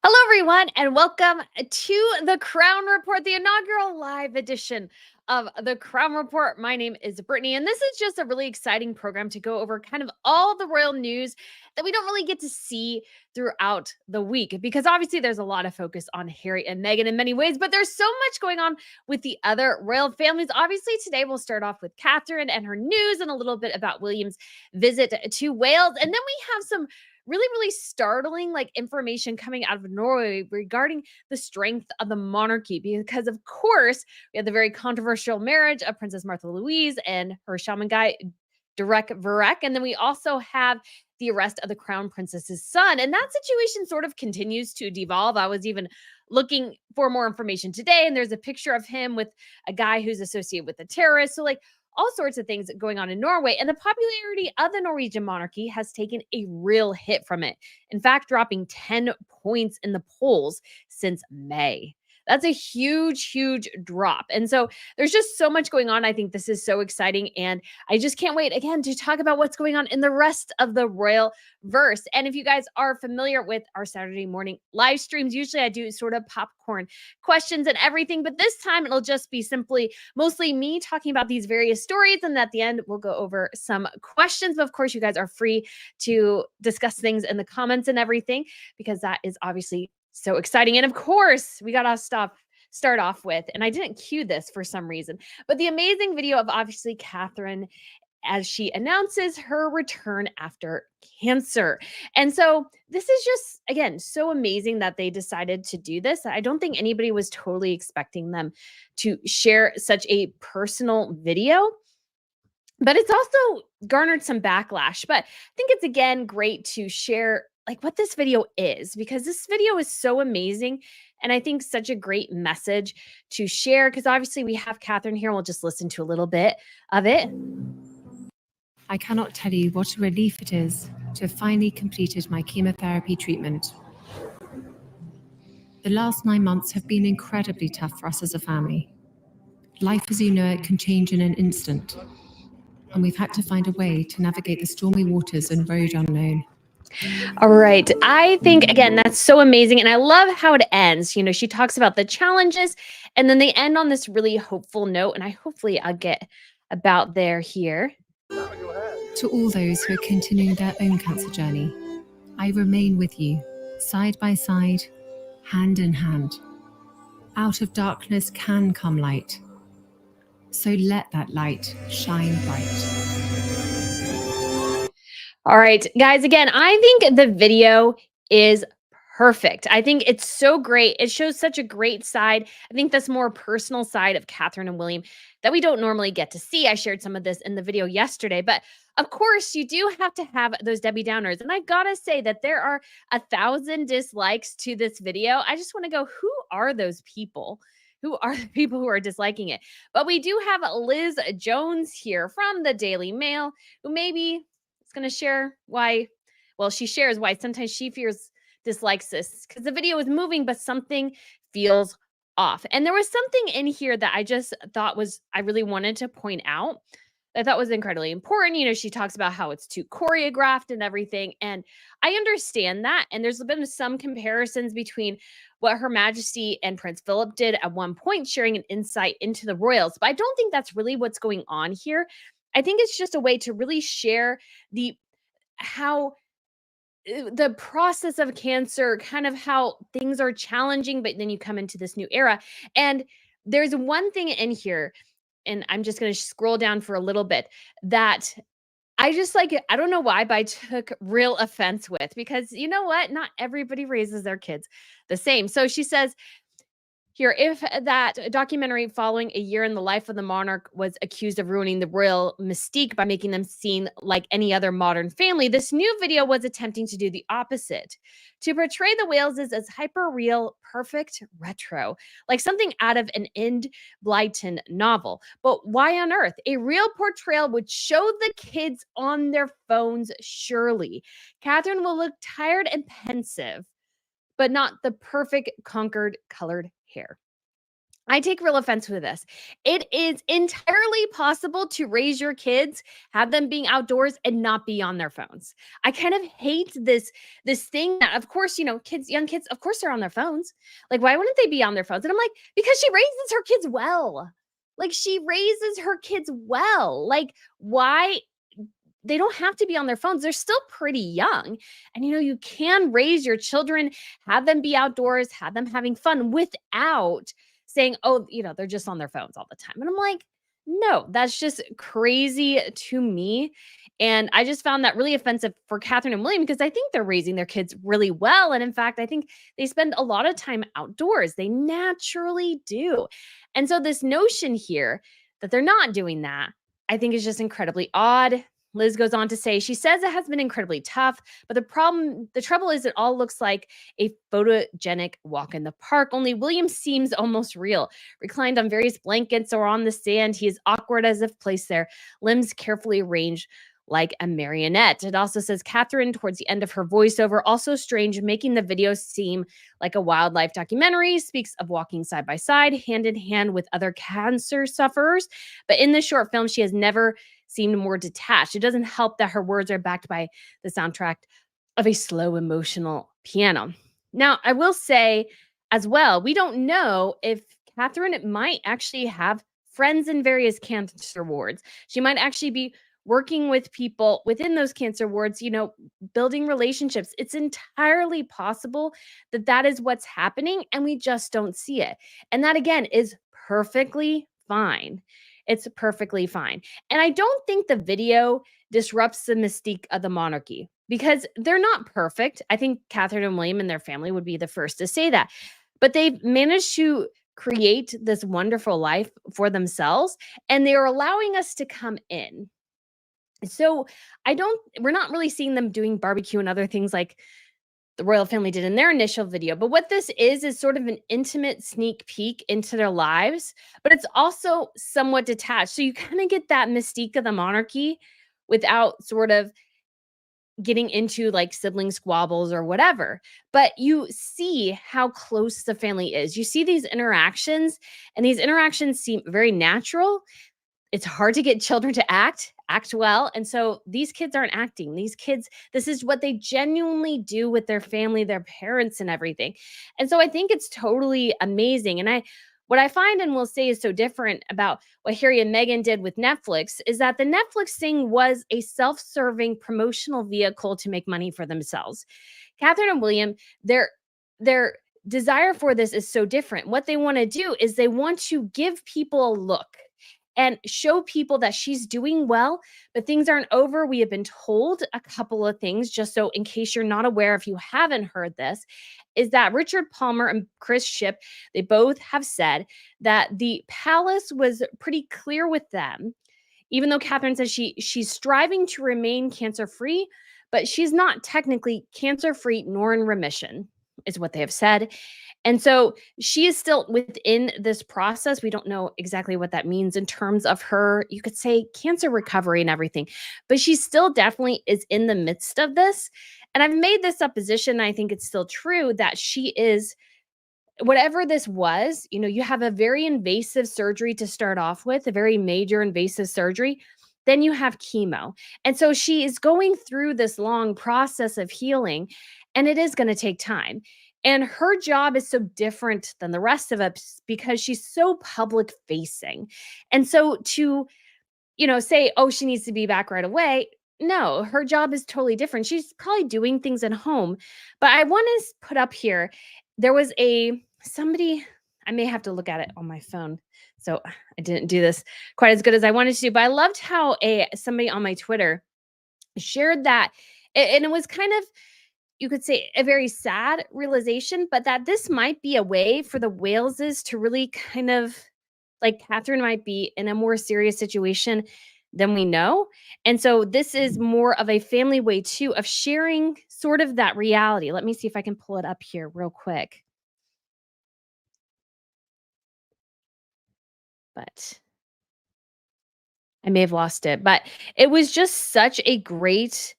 Hello, everyone, and welcome to the Crown Report, the inaugural live edition of the Crown Report. My name is Brittany, and this is just a really exciting program to go over kind of all the royal news that we don't really get to see throughout the week because obviously there's a lot of focus on Harry and Meghan in many ways, but there's so much going on with the other royal families. Obviously, today we'll start off with Catherine and her news and a little bit about William's visit to Wales, and then we have some really startling information coming out of Norway regarding the strength of the monarchy because of course we had the very controversial marriage of Princess Martha Louise and her shaman guy Derek Verek, and then we also have the arrest of the crown princess's son, and that situation sort of continues to devolve. I was even looking for more information today, and there's a picture of him with a guy who's associated with a terrorist. So all sorts of things going on in Norway. And the popularity of the Norwegian monarchy has taken a real hit from it. In fact, dropping 10 points in the polls since May. That's a huge drop. And so there's just so much going on. I think this is so exciting. And I just can't wait again to talk about what's going on in the rest of the royal verse. And if you guys are familiar with our Saturday morning live streams, usually I do sort of popcorn questions and everything. But this time it'll just be simply mostly me talking about these various stories. And at the end, we'll go over some questions. But of course, you guys are free to discuss things in the comments and everything, because that is obviously so exciting. And of course, we got to start off with, and I didn't cue this for some reason, but the amazing video of obviously Catherine as she announces her return after cancer. And so this is just, again, so amazing that they decided to do this. I don't think anybody was totally expecting them to share such a personal video, but it's also garnered some backlash. But I think it's, again, great to share what this video is, because this video is so amazing. And I think such a great message to share, because obviously we have Catherine here. We'll just listen to a little bit of it. I cannot tell you what a relief it is to have finally completed my chemotherapy treatment. The last 9 months have been incredibly tough for us as a family. Life as you know it can change in an instant, and we've had to find a way to navigate the stormy waters and road unknown. All right. I think, again, that's so amazing. And I love how it ends. She talks about the challenges, and then they end on this really hopeful note. And hopefully I'll get about there here. To all those who are continuing their own cancer journey, I remain with you, side by side, hand in hand. Out of darkness can come light. So let that light shine bright. All right, guys, again, I think the video is perfect. I think it's so great. It shows such a great side. I think this more personal side of Catherine and William that we don't normally get to see. I shared some of this in the video yesterday, but of course, you do have to have those Debbie Downers. And I gotta say that there are 1,000 dislikes to this video. I just want to go, who are those people? Who are the people who are disliking it? But we do have Liz Jones here from the Daily Mail, who maybe is going to share why. Well, she shares why sometimes she fears dislikes this because the video is moving, but something feels off. And there was something in here that I just thought I really wanted to point out. I thought was incredibly important. She talks about how it's too choreographed and everything. And I understand that. And there's been some comparisons between what Her Majesty and Prince Philip did at one point, sharing an insight into the royals. But I don't think that's really what's going on here. I think it's just a way to really share how the process of cancer, kind of how things are challenging, but then you come into this new era. And there's one thing in here, and I'm just going to scroll down for a little bit, that I just I don't know why, but I took real offense with, because you know what? Not everybody raises their kids the same. So she says, here, if that documentary following a year in the life of the monarch was accused of ruining the royal mystique by making them seem like any other modern family, this new video was attempting to do the opposite, to portray the Waleses as hyper-real, perfect retro, like something out of an End Blyton novel. But why on earth? A real portrayal would show the kids on their phones, surely. Catherine will look tired and pensive, but not the perfect conquered colored hair. I take real offense with this. It is entirely possible to raise your kids, have them being outdoors and not be on their phones. I kind of hate this thing that of course, kids, young kids, of course they're on their phones. Like why wouldn't they be on their phones? And I'm like, because she raises her kids well. Like she raises her kids well. Like why they don't have to be on their phones. They're still pretty young. And you can raise your children, have them be outdoors, have them having fun without saying, "Oh, they're just on their phones all the time." And I'm like, "No, that's just crazy to me." And I just found that really offensive for Catherine and William because I think they're raising their kids really well. And in fact, I think they spend a lot of time outdoors. They naturally do. And so, this notion here that they're not doing that, I think is just incredibly odd. Liz goes on to say, she says it has been incredibly tough, but the trouble is it all looks like a photogenic walk in the park. Only William seems almost real. Reclined on various blankets or on the sand, he is awkward as if placed there, limbs carefully arranged like a marionette. It also says Catherine, towards the end of her voiceover, also strange, making the video seem like a wildlife documentary, speaks of walking side by side, hand in hand with other cancer sufferers. But in this short film, she has never seemed more detached. It doesn't help that her words are backed by the soundtrack of a slow, emotional piano. Now, I will say as well, we don't know if Catherine might actually have friends in various cancer wards. She might actually be working with people within those cancer wards, building relationships. It's entirely possible that that is what's happening and we just don't see it. And that again is perfectly fine. It's perfectly fine. And I don't think the video disrupts the mystique of the monarchy because they're not perfect. I think Catherine and William and their family would be the first to say that. But they've managed to create this wonderful life for themselves and they are allowing us to come in. So we're not really seeing them doing barbecue and other things like the royal family did in their initial video. But what this is sort of an intimate sneak peek into their lives, but it's also somewhat detached. So you kind of get that mystique of the monarchy without sort of getting into like sibling squabbles or whatever. But you see how close the family is. You see these interactions, and these interactions seem very natural. It's hard to get children to act well, and so these kids aren't acting. These kids, this is what they genuinely do with their family, their parents and everything. And so I think it's totally amazing. And what I find and will say is so different about what Harry and Meghan did with Netflix is that the Netflix thing was a self-serving promotional vehicle to make money for themselves. Catherine and William, their desire for this is so different. What they want to do is they want to give people a look and show people that she's doing well, but things aren't over. We have been told a couple of things, just so in case you're not aware, if you haven't heard this, is that Richard Palmer and Chris Ship, they both have said that the palace was pretty clear with them, even though Catherine says she's striving to remain cancer-free, but she's not technically cancer-free nor in remission, is what they have said. And so she is still within this process. We don't know exactly what that means in terms of her, you could say, cancer recovery and everything, but she still definitely is in the midst of this. And I've made this supposition, I think it's still true, that she is, whatever this was, you have a very invasive surgery to start off with, a very major invasive surgery. Then you have chemo. And so she is going through this long process of healing, and it is going to take time. And her job is so different than the rest of us because she's so public facing. And so to, say, oh, she needs to be back right away. No, her job is totally different. She's probably doing things at home. But I want to put up here, there was somebody, I may have to look at it on my phone. So I didn't do this quite as good as I wanted to, but I loved how somebody on my Twitter shared that. And it was kind of, you could say, a very sad realization, but that this might be a way for the Waleses to really kind of, like Catherine might be in a more serious situation than we know. And so this is more of a family way too of sharing sort of that reality. Let me see if I can pull it up here real quick. But I may have lost it, but it was just such a great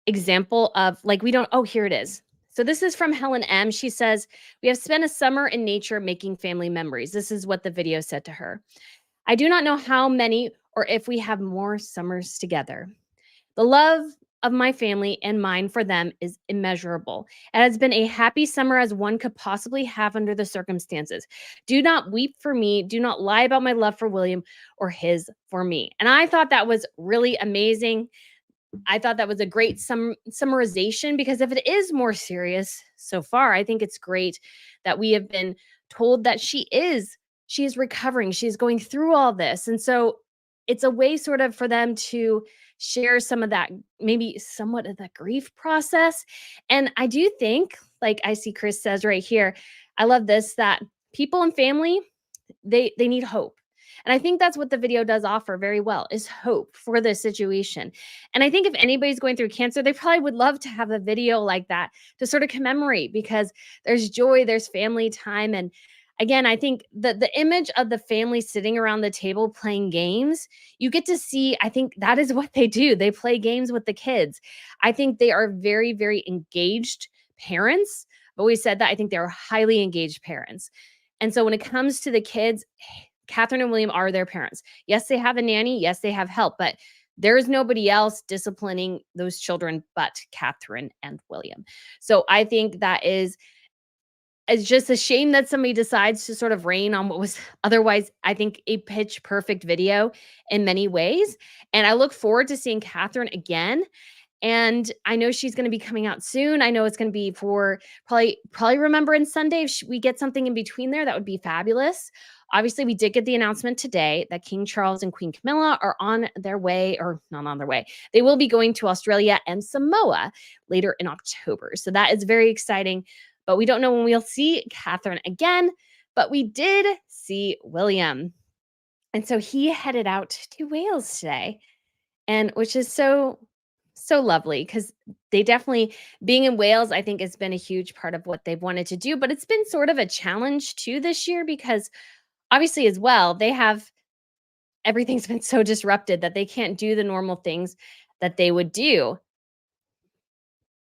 example of like, we don't, oh, here it is. So this is from Helen M. She says, "We have spent a summer in nature making family memories." This is what the video said to her. "I do not know how many or if we have more summers together. The love of my family and mine for them is immeasurable. It has been a happy summer as one could possibly have under the circumstances. Do not weep for me. Do not lie about my love for William or his for me." And I thought that was really amazing. I thought that was a great summarization, because if it is more serious so far, I think it's great that we have been told that she is recovering. She's going through all this. And so it's a way sort of for them to share some of that, maybe somewhat of that grief process. And I do think, like I see Chris says right here, I love this, that people and family, they need hope. And I think that's what the video does offer very well, is hope for this situation. And I think if anybody's going through cancer, they probably would love to have a video like that to sort of commemorate, because there's joy, there's family time. And again, I think the image of the family sitting around the table playing games, you get to see, I think that is what they do. They play games with the kids. I think they are very, very engaged parents. I've always said that. I think they're highly engaged parents. And so when it comes to the kids, Catherine and William are their parents. Yes, they have a nanny. Yes, they have help, but there is nobody else disciplining those children but Catherine and William. So I think that is, it's just a shame that somebody decides to sort of rain on what was otherwise, I think, a pitch perfect video in many ways. And I look forward to seeing Catherine again. And I know she's going to be coming out soon. I know it's going to be for probably Remembrance Sunday. If we get something in between there, that would be fabulous. Obviously, we did get the announcement today that King Charles and Queen Camilla are on their way, or not on their way. They will be going to Australia and Samoa later in October. So that is very exciting. But we don't know when we'll see Catherine again. But we did see William. And so he headed out to Wales today, and which is so lovely, because they definitely, being in Wales, I think, has been a huge part of what they've wanted to do. But it's been sort of a challenge too this year, because obviously as well, everything's been so disrupted that they can't do the normal things that they would do.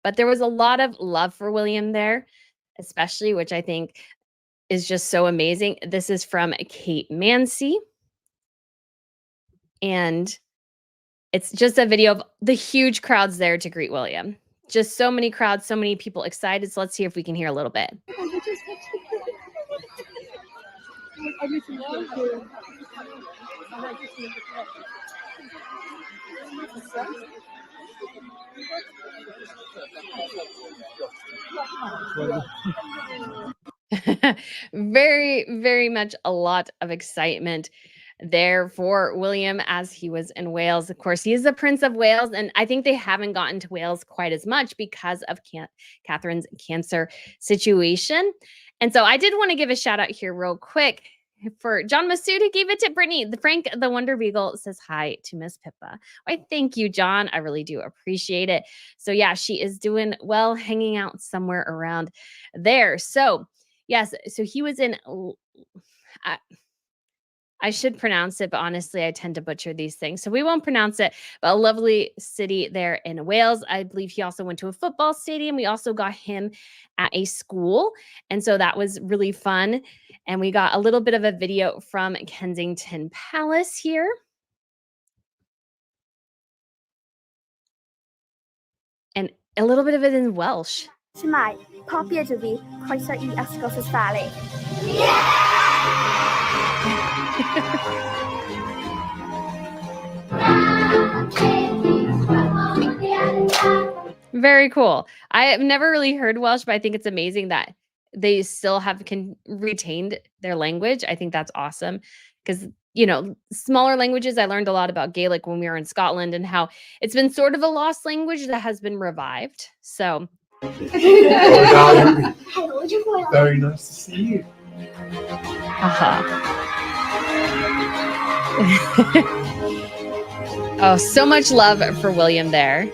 But there was a lot of love for William there, especially, which I think is just so amazing. This is from Kate Mancy. And it's just a video of the huge crowds there to greet William. Just so many crowds, so many people excited. So let's see if we can hear a little bit. Very, very much a lot of excitement there for William as he was in Wales. Of course, he is the Prince of Wales, and I think they haven't gotten to Wales quite as much because of Catherine's cancer situation. And so I did want to give a shout out here real quick for John Masood, who gave it to Brittany. The Frank the Wonder Beagle says hi to Miss Pippa. Why, thank you, John. I really do appreciate it. So yeah, she is doing well, hanging out somewhere around there. So yes, so he was in, I should pronounce it, but honestly, I tend to butcher these things. So we won't pronounce it, but a lovely city there in Wales. I believe he also went to a football stadium. We also got him at a school. And so that was really fun. And we got a little bit of a video from Kensington Palace here. And a little bit of it in Welsh. Shmai, pob ydw fi, croeso I ysgol Ysbali. Very cool. I have never really heard Welsh, but I think it's amazing that they still have retained their language. I think that's awesome, because, you know, smaller languages, I learned a lot about Gaelic when we were in Scotland and how it's been sort of a lost language that has been revived. So very nice to see you. Oh, so much love for William there.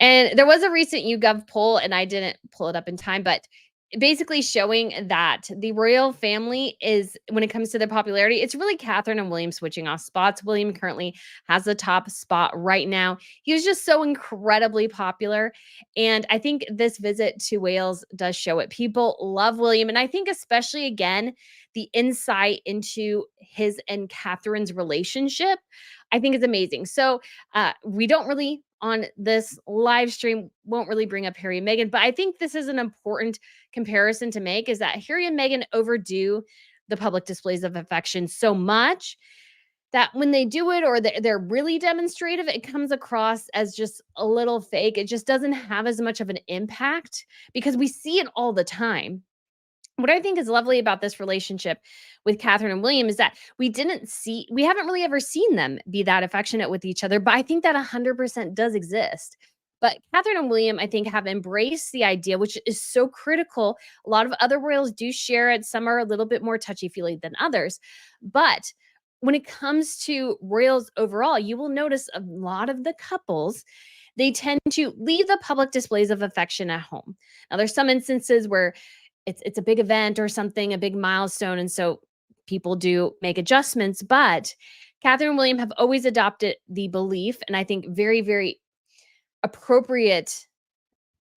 And there was a recent YouGov poll, and I didn't pull it up in time, but basically showing that the royal family is, when it comes to their popularity, it's really Catherine and William switching off spots. William currently has the top spot right now. He was just so incredibly popular. And I think this visit to Wales does show it. People love William. And I think, especially again, the insight into his and Catherine's relationship, I think is amazing. So we don't really, on this live stream, won't really bring up Harry and Meghan, but I think this is an important comparison to make, is that Harry and Meghan overdo the public displays of affection so much that when they do it, or they're really demonstrative, it comes across as just a little fake. It just doesn't have as much of an impact because we see it all the time. What I think is lovely about this relationship with Catherine and William is that we haven't really ever seen them be that affectionate with each other, but I think that 100% does exist. But Catherine and William, I think, have embraced the idea, which is so critical. A lot of other royals do share it. Some are a little bit more touchy-feely than others. But when it comes to royals overall, you will notice a lot of the couples, they tend to leave the public displays of affection at home. Now, there's some instances where it's a big event or something, a big milestone, and so people do make adjustments. But Catherine and William have always adopted the belief, and I think very, very appropriate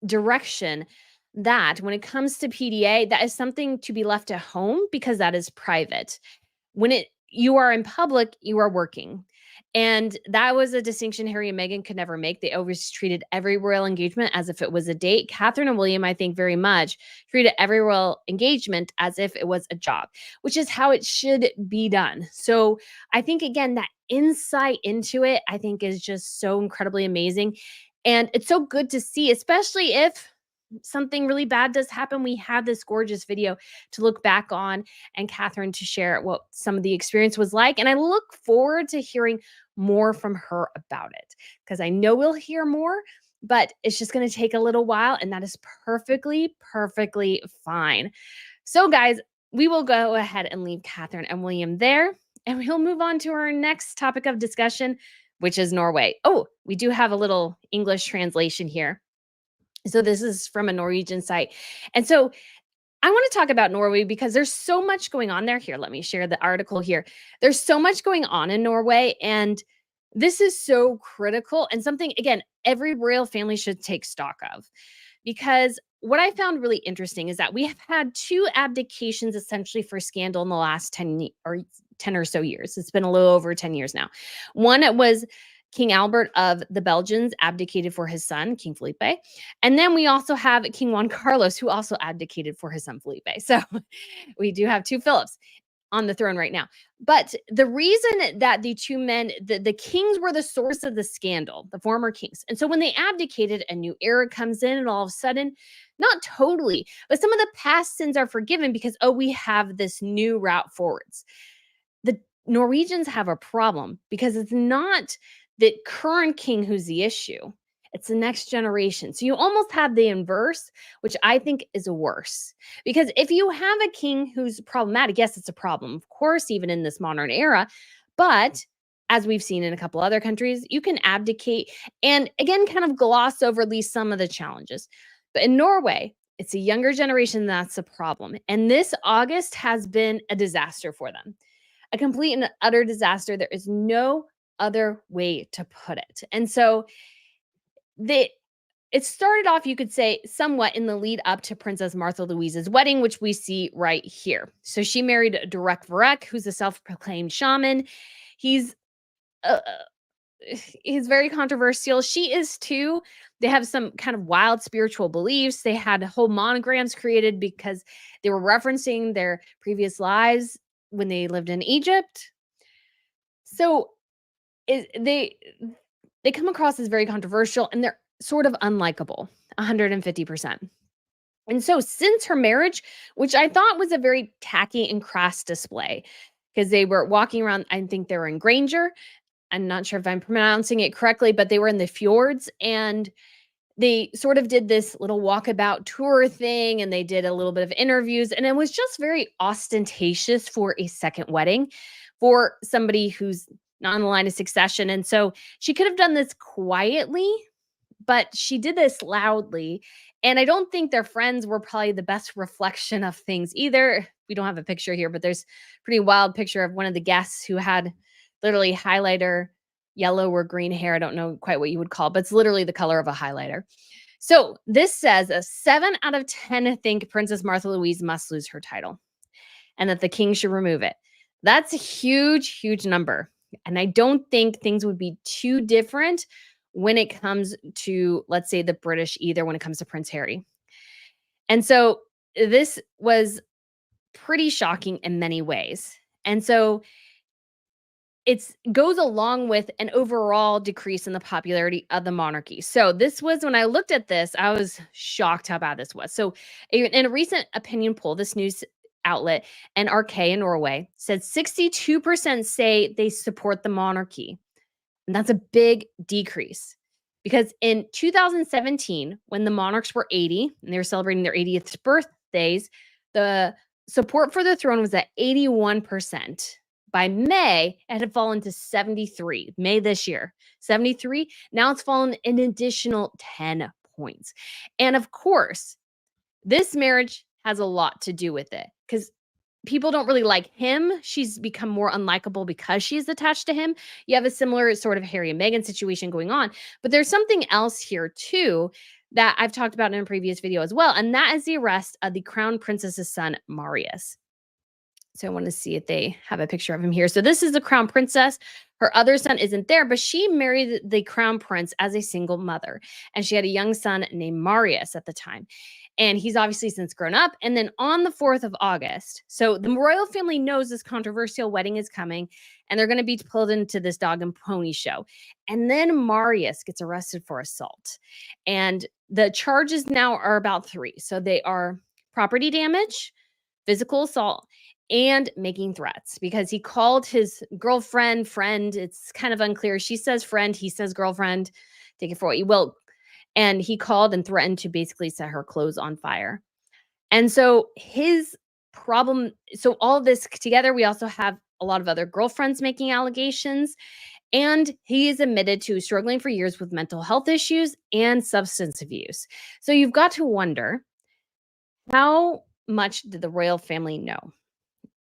direction, that when it comes to PDA, that is something to be left at home because that is private. When you are in public, you are working. And that was a distinction Harry and Meghan could never make. They always treated every royal engagement as if it was a date. Catherine and William, I think, very much treated every royal engagement as if it was a job, which is how it should be done. So I think, again, that insight into it, I think, is just so incredibly amazing. And it's so good to see, especially if something really bad does happen. We have this gorgeous video to look back on, and Catherine to share what some of the experience was like. And I look forward to hearing more from her about it, because I know we'll hear more, but it's just going to take a little while, and that is perfectly, perfectly fine. So, guys, we will go ahead and leave Catherine and William there, and we'll move on to our next topic of discussion, which is Norway. Oh, we do have a little English translation here. So this is from a Norwegian site. And so I want to talk about Norway because there's so much going on there. Here, let me share the article here. There's so much going on in Norway, and this is so critical, and something, again, every royal family should take stock of. Because what I found really interesting is that we have had 2 abdications essentially for scandal in the last 10 or so years. It's been a little over 10 years now. One was King Albert of the Belgians abdicated for his son, King Felipe. And then we also have King Juan Carlos, who also abdicated for his son, Felipe. So we do have 2 Philips on the throne right now. But the reason that the 2 men, the kings, were the source of the scandal, the former kings. And so when they abdicated, a new era comes in, and all of a sudden, not totally, but some of the past sins are forgiven because, oh, we have this new route forwards. The Norwegians have a problem because it's not the current king who's the issue. It's the next generation. So you almost have the inverse, which I think is worse. Because if you have a king who's problematic, yes, it's a problem, of course, even in this modern era. But as we've seen in a couple other countries, you can abdicate and, again, kind of gloss over at least some of the challenges. But in Norway, it's a younger generation that's a problem. And this August has been a disaster for them. A complete and utter disaster. There is no other way to put it. And so it started off, you could say, somewhat in the lead up to Princess Martha Louise's wedding, which we see right here. So she married Durek Varek, who's a self-proclaimed shaman. He's very controversial. She is too. They have some kind of wild spiritual beliefs. They had whole monograms created because they were referencing their previous lives when they lived in Egypt. So they come across as very controversial, and they're sort of unlikable, 150%. And so since her marriage, which I thought was a very tacky and crass display, because they were walking around, I think they were in Granger. I'm not sure if I'm pronouncing it correctly, but they were in the fjords, and they sort of did this little walkabout tour thing, and they did a little bit of interviews, and it was just very ostentatious for a second wedding for somebody who's not on the line of succession. And so she could have done this quietly, but she did this loudly. And I don't think their friends were probably the best reflection of things either. We don't have a picture here, but there's a pretty wild picture of one of the guests who had literally highlighter, yellow or green hair. I don't know quite what you would call it, but it's literally the color of a highlighter. So this says a 7 out of 10 think Princess Martha Louise must lose her title and that the king should remove it. That's a huge, huge number. And I don't think things would be too different when it comes to, let's say, the British either, when it comes to Prince Harry. And so this was pretty shocking in many ways. And so it goes along with an overall decrease in the popularity of the monarchy. So this was, when I looked at this, I was shocked how bad this was. So in a recent opinion poll, this news outlet, NRK in Norway, said 62% say they support the monarchy. And that's a big decrease because in 2017, when the monarchs were 80 and they were celebrating their 80th birthdays, the support for the throne was at 81%. By May, it had fallen to 73. May this year, 73. Now it's fallen an additional 10 points. And of course, this marriage has a lot to do with it because people don't really like him. She's become more unlikable because she's attached to him. You have a similar sort of Harry and Meghan situation going on. But there's something else here too that I've talked about in a previous video as well. And that is the arrest of the crown princess's son, Marius. So I want to see if they have a picture of him here. So this is the crown princess. Her other son isn't there, but she married the crown prince as a single mother. And she had a young son named Marius at the time. And he's obviously since grown up. And then on the 4th of August, so the royal family knows this controversial wedding is coming, and they're going to be pulled into this dog and pony show. And then Marius gets arrested for assault. And the charges now are about 3. So they are property damage, physical assault, and making threats because he called his girlfriend friend. It's kind of unclear. She says friend, he says girlfriend. Take it for what you will. And he called and threatened to basically set her clothes on fire. And so his problem, so all this together, we also have a lot of other girlfriends making allegations. And he is admitted to struggling for years with mental health issues and substance abuse. So you've got to wonder, how much did the royal family know?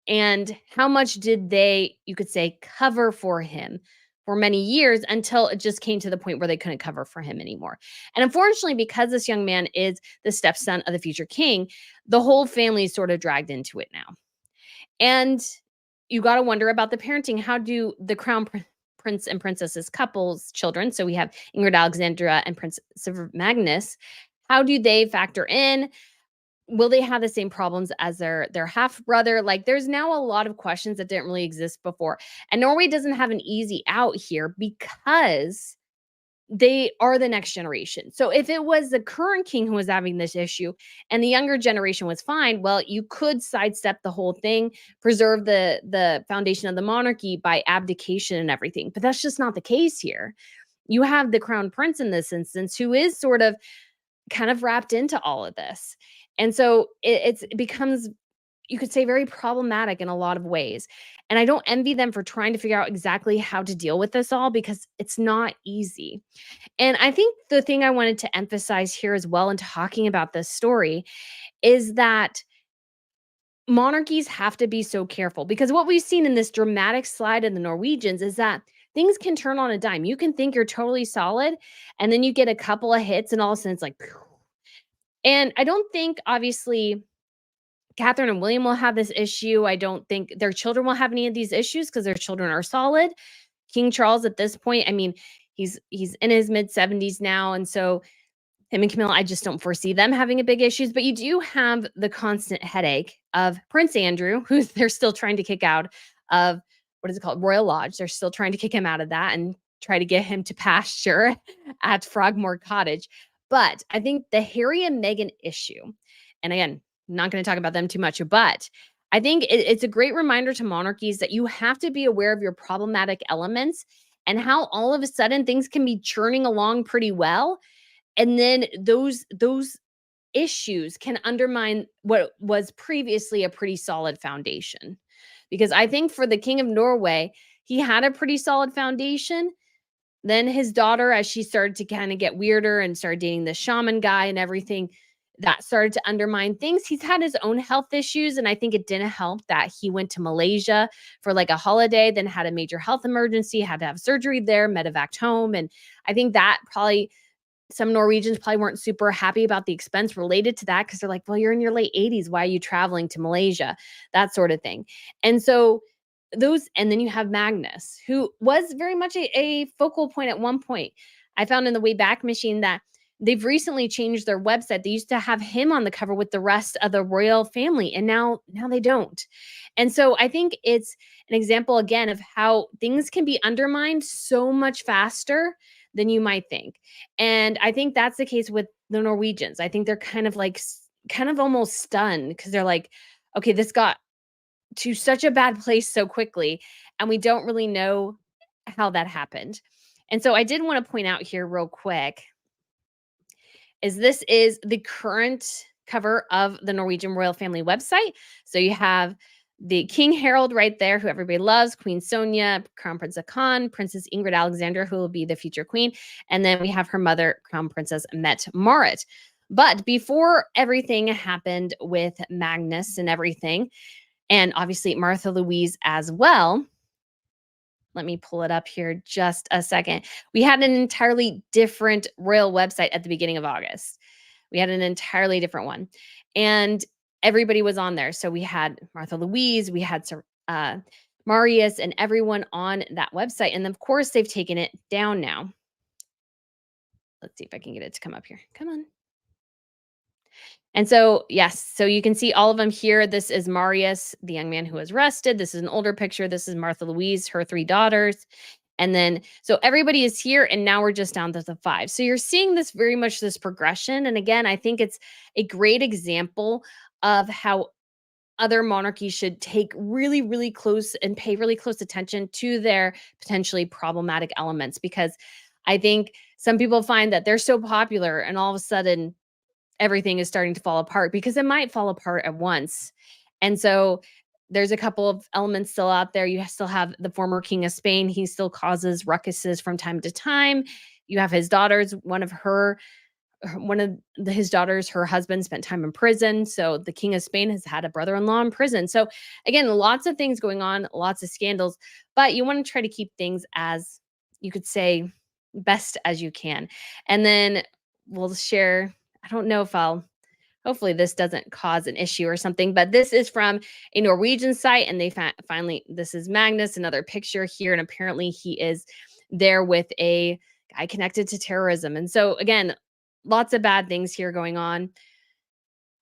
And how much did they, you could say, cover for him for many years until it just came to the point where they couldn't cover for him anymore? And unfortunately, because this young man is the stepson of the future king, the whole family is sort of dragged into it now. And you got to wonder about the parenting. How do the crown prince and princess's couples, children, so we have Ingrid Alexandra and Prince Magnus, how do they factor in? Will they have the same problems as their half brother? Like, there's now a lot of questions that didn't really exist before. And Norway doesn't have an easy out here because they are the next generation. So if it was the current king who was having this issue and the younger generation was fine, well, you could sidestep the whole thing, preserve the foundation of the monarchy by abdication and everything. But that's just not the case here. You have the crown prince in this instance who is sort of kind of wrapped into all of this. And so it becomes, you could say, very problematic in a lot of ways. And I don't envy them for trying to figure out exactly how to deal with this all because it's not easy. And I think the thing I wanted to emphasize here as well in talking about this story is that monarchies have to be so careful because what we've seen in this dramatic slide in the Norwegians is that things can turn on a dime. You can think you're totally solid and then you get a couple of hits and all of a sudden it's like, phew. And I don't think, obviously, Catherine and William will have this issue. I don't think their children will have any of these issues because their children are solid. King Charles at this point, I mean, he's in his mid-70s now. And so him and Camilla, I just don't foresee them having a big issues. But you do have the constant headache of Prince Andrew, who they're still trying to kick out of, what is it called? Royal Lodge. They're still trying to kick him out of that and try to get him to pasture at Frogmore Cottage. But I think the Harry and Meghan issue, and again, I'm not going to talk about them too much, but I think it's a great reminder to monarchies that you have to be aware of your problematic elements and how all of a sudden things can be churning along pretty well. And then those issues can undermine what was previously a pretty solid foundation. Because I think for the King of Norway, he had a pretty solid foundation. Then his daughter, as she started to kind of get weirder and started dating the shaman guy and everything, that started to undermine things. He's had his own health issues, and I think it didn't help that he went to Malaysia for like a holiday, then had a major health emergency, had to have surgery there, medevaced home. And I think that probably some Norwegians probably weren't super happy about the expense related to that because they're like, well, you're in your late 80s. Why are you traveling to Malaysia? That sort of thing. And so and then you have Magnus, who was very much a focal point at one point. I found in the Wayback Machine that they've recently changed their website. They used to have him on the cover with the rest of the royal family, and now they don't. And so I think it's an example again of how things can be undermined so much faster than you might think. And I think that's the case with the Norwegians. I think they're kind of almost stunned because they're like, okay, this got to such a bad place so quickly, and we don't really know how that happened. And so I did want to point out here real quick this is the current cover of the Norwegian royal family website. So you have the King Harold right there, who everybody loves, Queen Sonja, Crown Prince Haakon, Princess Ingrid Alexandra, who will be the future queen, and then we have her mother, Crown Princess Mette Marit. But before everything happened with Magnus and everything, and obviously Martha Louise as well. Let me pull it up here just a second. We had an entirely different royal website at the beginning of August. We had an entirely different one. And everybody was on there. So we had Martha Louise, we had Marius, and everyone on that website. And of course, they've taken it down now. Let's see if I can get it to come up here. Come on. And so, yes, so you can see all of them here. This is Marius, the young man who was arrested. This is an older picture. This is Martha Louise, her 3 daughters. And then, so everybody is here, and now we're just down to the 5. So you're seeing this very much this progression. And again, I think it's a great example of how other monarchies should take really, really close and pay really close attention to their potentially problematic elements, because I think some people find that they're so popular and all of a sudden everything is starting to fall apart, because it might fall apart at once. And so there's a couple of elements still out there. You still have the former king of Spain. He still causes ruckuses from time to time. You have his daughters. His daughters, her husband spent time in prison. So the king of Spain has had a brother-in-law in prison. So again, lots of things going on, lots of scandals, but you want to try to keep things as, you could say, best as you can. And then we'll share, I don't know if hopefully this doesn't cause an issue or something, but this is from a Norwegian site, and they finally, this is Magnus, another picture here, and apparently he is there with a guy connected to terrorism. And so again, lots of bad things here going on.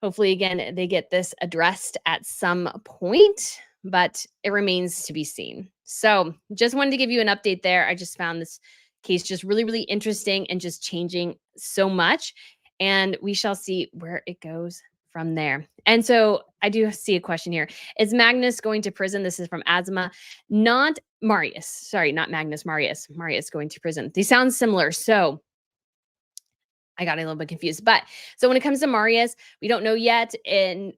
Hopefully, again, they get this addressed at some point, but it remains to be seen. So just wanted to give you an update there. I just found this case just really, really interesting and just changing so much. And we shall see where it goes from there. And so I do see a question here. Is Magnus going to prison? This is from Asma. Not Marius. Sorry, not Magnus, Marius. Marius going to prison. They sound similar. So I got a little bit confused. But so when it comes to Marius, we don't know yet. In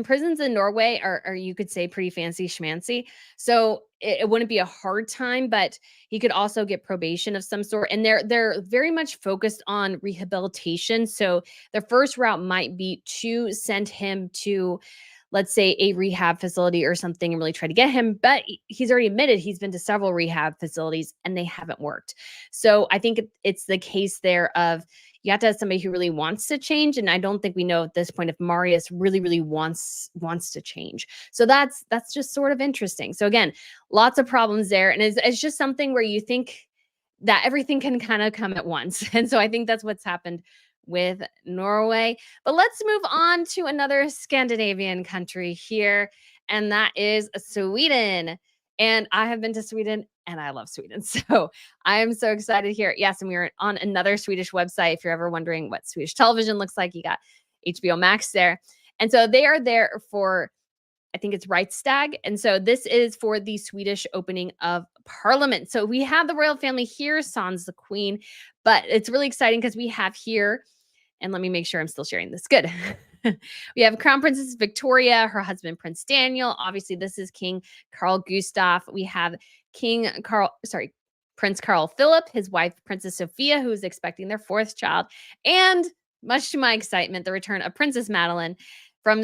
prisons in Norway are you could say pretty fancy schmancy. So it wouldn't be a hard time, but he could also get probation of some sort. And they're very much focused on rehabilitation. So the first route might be to send him to, let's say, a rehab facility or something and really try to get him. But he's already admitted he's been to several rehab facilities and they haven't worked. So I think it's the case there of, you have to have somebody who really wants to change. And I don't think we know at this point if Marius really, really wants to change. So that's just sort of interesting. So again, lots of problems there. And it's just something where you think that everything can kind of come at once. And so I think that's what's happened with Norway. But let's move on to another Scandinavian country here, and that is Sweden. And I have been to Sweden and I love Sweden. So I am so excited here. Yes, and we are on another Swedish website. If you're ever wondering what Swedish television looks like, you got HBO Max there. And so they are there for, I think it's Reichstag. And so this is for the Swedish opening of Parliament. So we have the royal family here, Sans the Queen, but it's really exciting because we have here, and let me make sure I'm still sharing this. Good. We have Crown Princess Victoria, her husband, Prince Daniel. Obviously, this is King Carl Gustaf. We have Prince Carl Philip, his wife, Princess Sophia, who is expecting their 4th child, and much to my excitement, the return of Princess Madeline from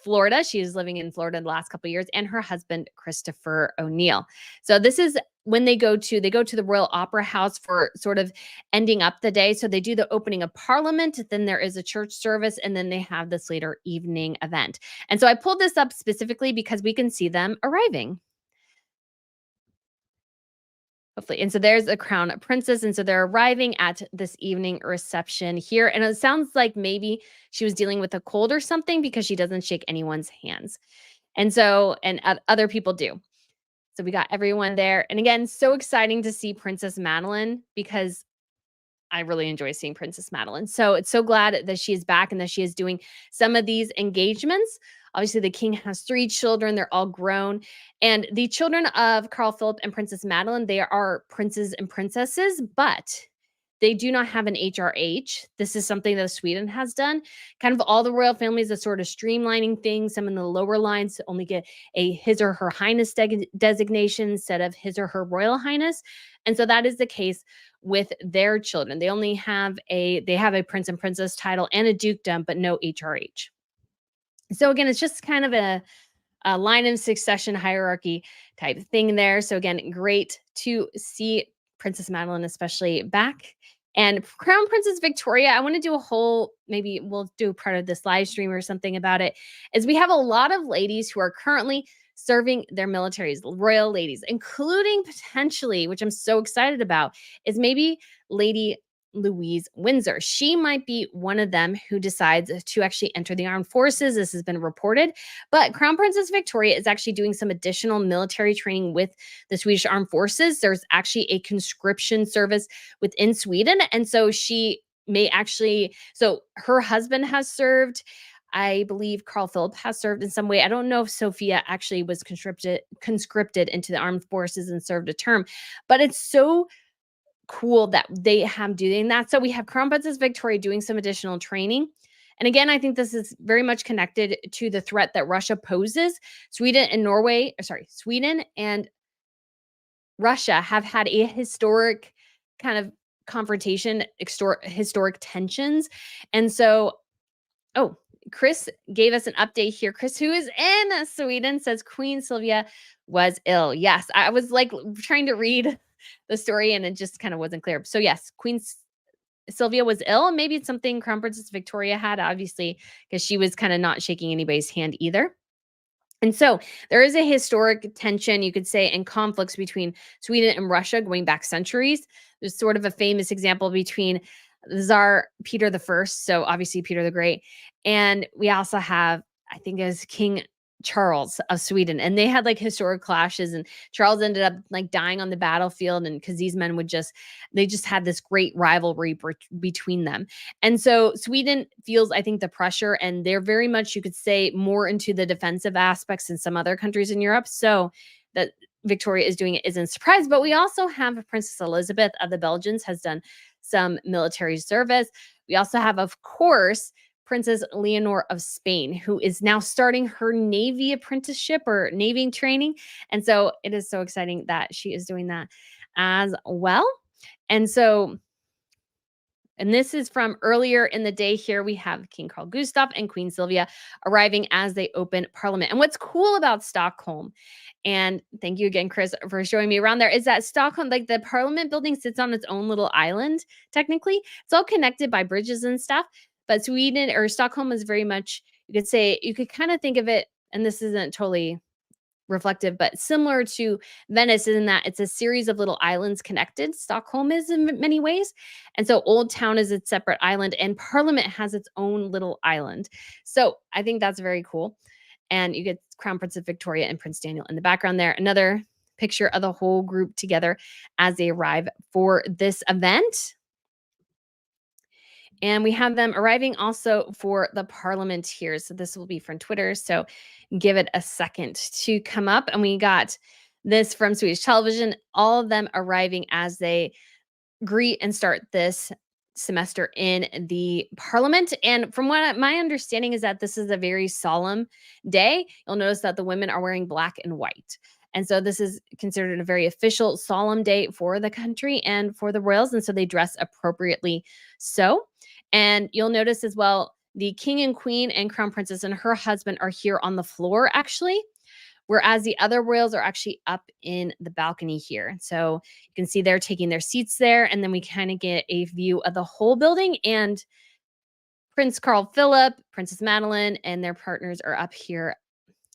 Florida. She was living in Florida the last couple of years, and her husband, Christopher O'Neill. So this is when they go to the Royal Opera House for sort of ending up the day. So they do the opening of Parliament, then there is a church service, and then they have this later evening event. And so I pulled this up specifically because we can see them arriving. Hopefully. And so there's a crown princess. And so they're arriving at this evening reception here. And it sounds like maybe she was dealing with a cold or something because she doesn't shake anyone's hands. And so, and other people do. So we got everyone there. And again, so exciting to see Princess Madeline because I really enjoy seeing Princess Madeline. So it's so glad that she is back and that she is doing some of these engagements. Obviously, the king has 3 children. They're all grown. And the children of Carl Philip and Princess Madeline, they are princes and princesses, but they do not have an HRH. This is something that Sweden has done. Kind of all the royal families are sort of streamlining things. Some in the lower lines only get a His or Her Highness designation instead of His or Her Royal Highness. And so that is the case with their children. They only have a prince and princess title and a dukedom, but no HRH. So again, it's just kind of a line of succession hierarchy type thing there. So again, great to see Princess Madeline especially back. And Crown Princess Victoria, I want to do a whole, maybe we'll do part of this live stream or something about it, is we have a lot of ladies who are currently serving their militaries, royal ladies, including potentially, which I'm so excited about, is maybe Lady Louise Windsor. She might be one of them who decides to actually enter the armed forces. This has been reported. But Crown Princess Victoria is actually doing some additional military training with the Swedish Armed Forces. There's actually a conscription service within Sweden. And so she may actually, so her husband has served. I believe Carl Philip has served in some way. I don't know if Sophia actually was conscripted into the armed forces and served a term, but it's so cool that they have doing that. So we have Crown Princess Victoria doing some additional training. And again, I think this is very much connected to the threat that Russia poses. Sweden and Russia have had a historic kind of confrontation, historic tensions. And so, Chris gave us an update here. Chris, who is in Sweden, says Queen Sylvia was ill. Yes, I was like trying to read the story and it just kind of wasn't clear. So yes, Queen Sylvia was ill. Maybe it's something Crown Princess Victoria had, obviously, because she was kind of not shaking anybody's hand either. And so there is a historic tension, you could say, and conflicts between Sweden and Russia going back centuries. There's sort of a famous example between Tsar Peter the First, so obviously Peter the Great, and we also have, I think, as King Charles of Sweden, and they had like historic clashes, and Charles ended up like dying on the battlefield, and because these men they just had this great rivalry between them. And so Sweden feels, I think, the pressure, and they're very much, you could say, more into the defensive aspects than some other countries in Europe. So that Victoria is doing it isn't a surprise. But we also have Princess Elizabeth of the Belgians has done some military service. We also have, of course, Princess Leonor of Spain, who is now starting her Navy apprenticeship or Navy training. And so it is so exciting that she is doing that as well. And so, and this is from earlier in the day here. We have King Carl Gustaf and Queen Sylvia arriving as they open Parliament. And what's cool about Stockholm, and thank you again, Chris, for showing me around there, is that Stockholm, like the Parliament building sits on its own little island, technically. It's all connected by bridges and stuff. But Sweden or Stockholm is very much, you could say, you could kind of think of it, and this isn't totally reflective, but similar to Venice in that it's a series of little islands connected. Stockholm is in many ways. And so Old Town is its separate island, and Parliament has its own little island. So I think that's very cool. And you get Crown Princess Victoria and Prince Daniel in the background there. Another picture of the whole group together as they arrive for this event. And we have them arriving also for the Parliament here. So this will be from Twitter. So give it a second to come up. And we got this from Swedish television, all of them arriving as they greet and start this semester in the Parliament. And from what my understanding is that this is a very solemn day. You'll notice that the women are wearing black and white. And so this is considered a very official, solemn day for the country and for the royals. And so they dress appropriately so. And you'll notice as well, the king and queen and crown princess and her husband are here on the floor, actually, whereas the other royals are actually up in the balcony here. So you can see they're taking their seats there, and then we kind of get a view of the whole building. And Prince Carl Philip, Princess Madeline, and their partners are up here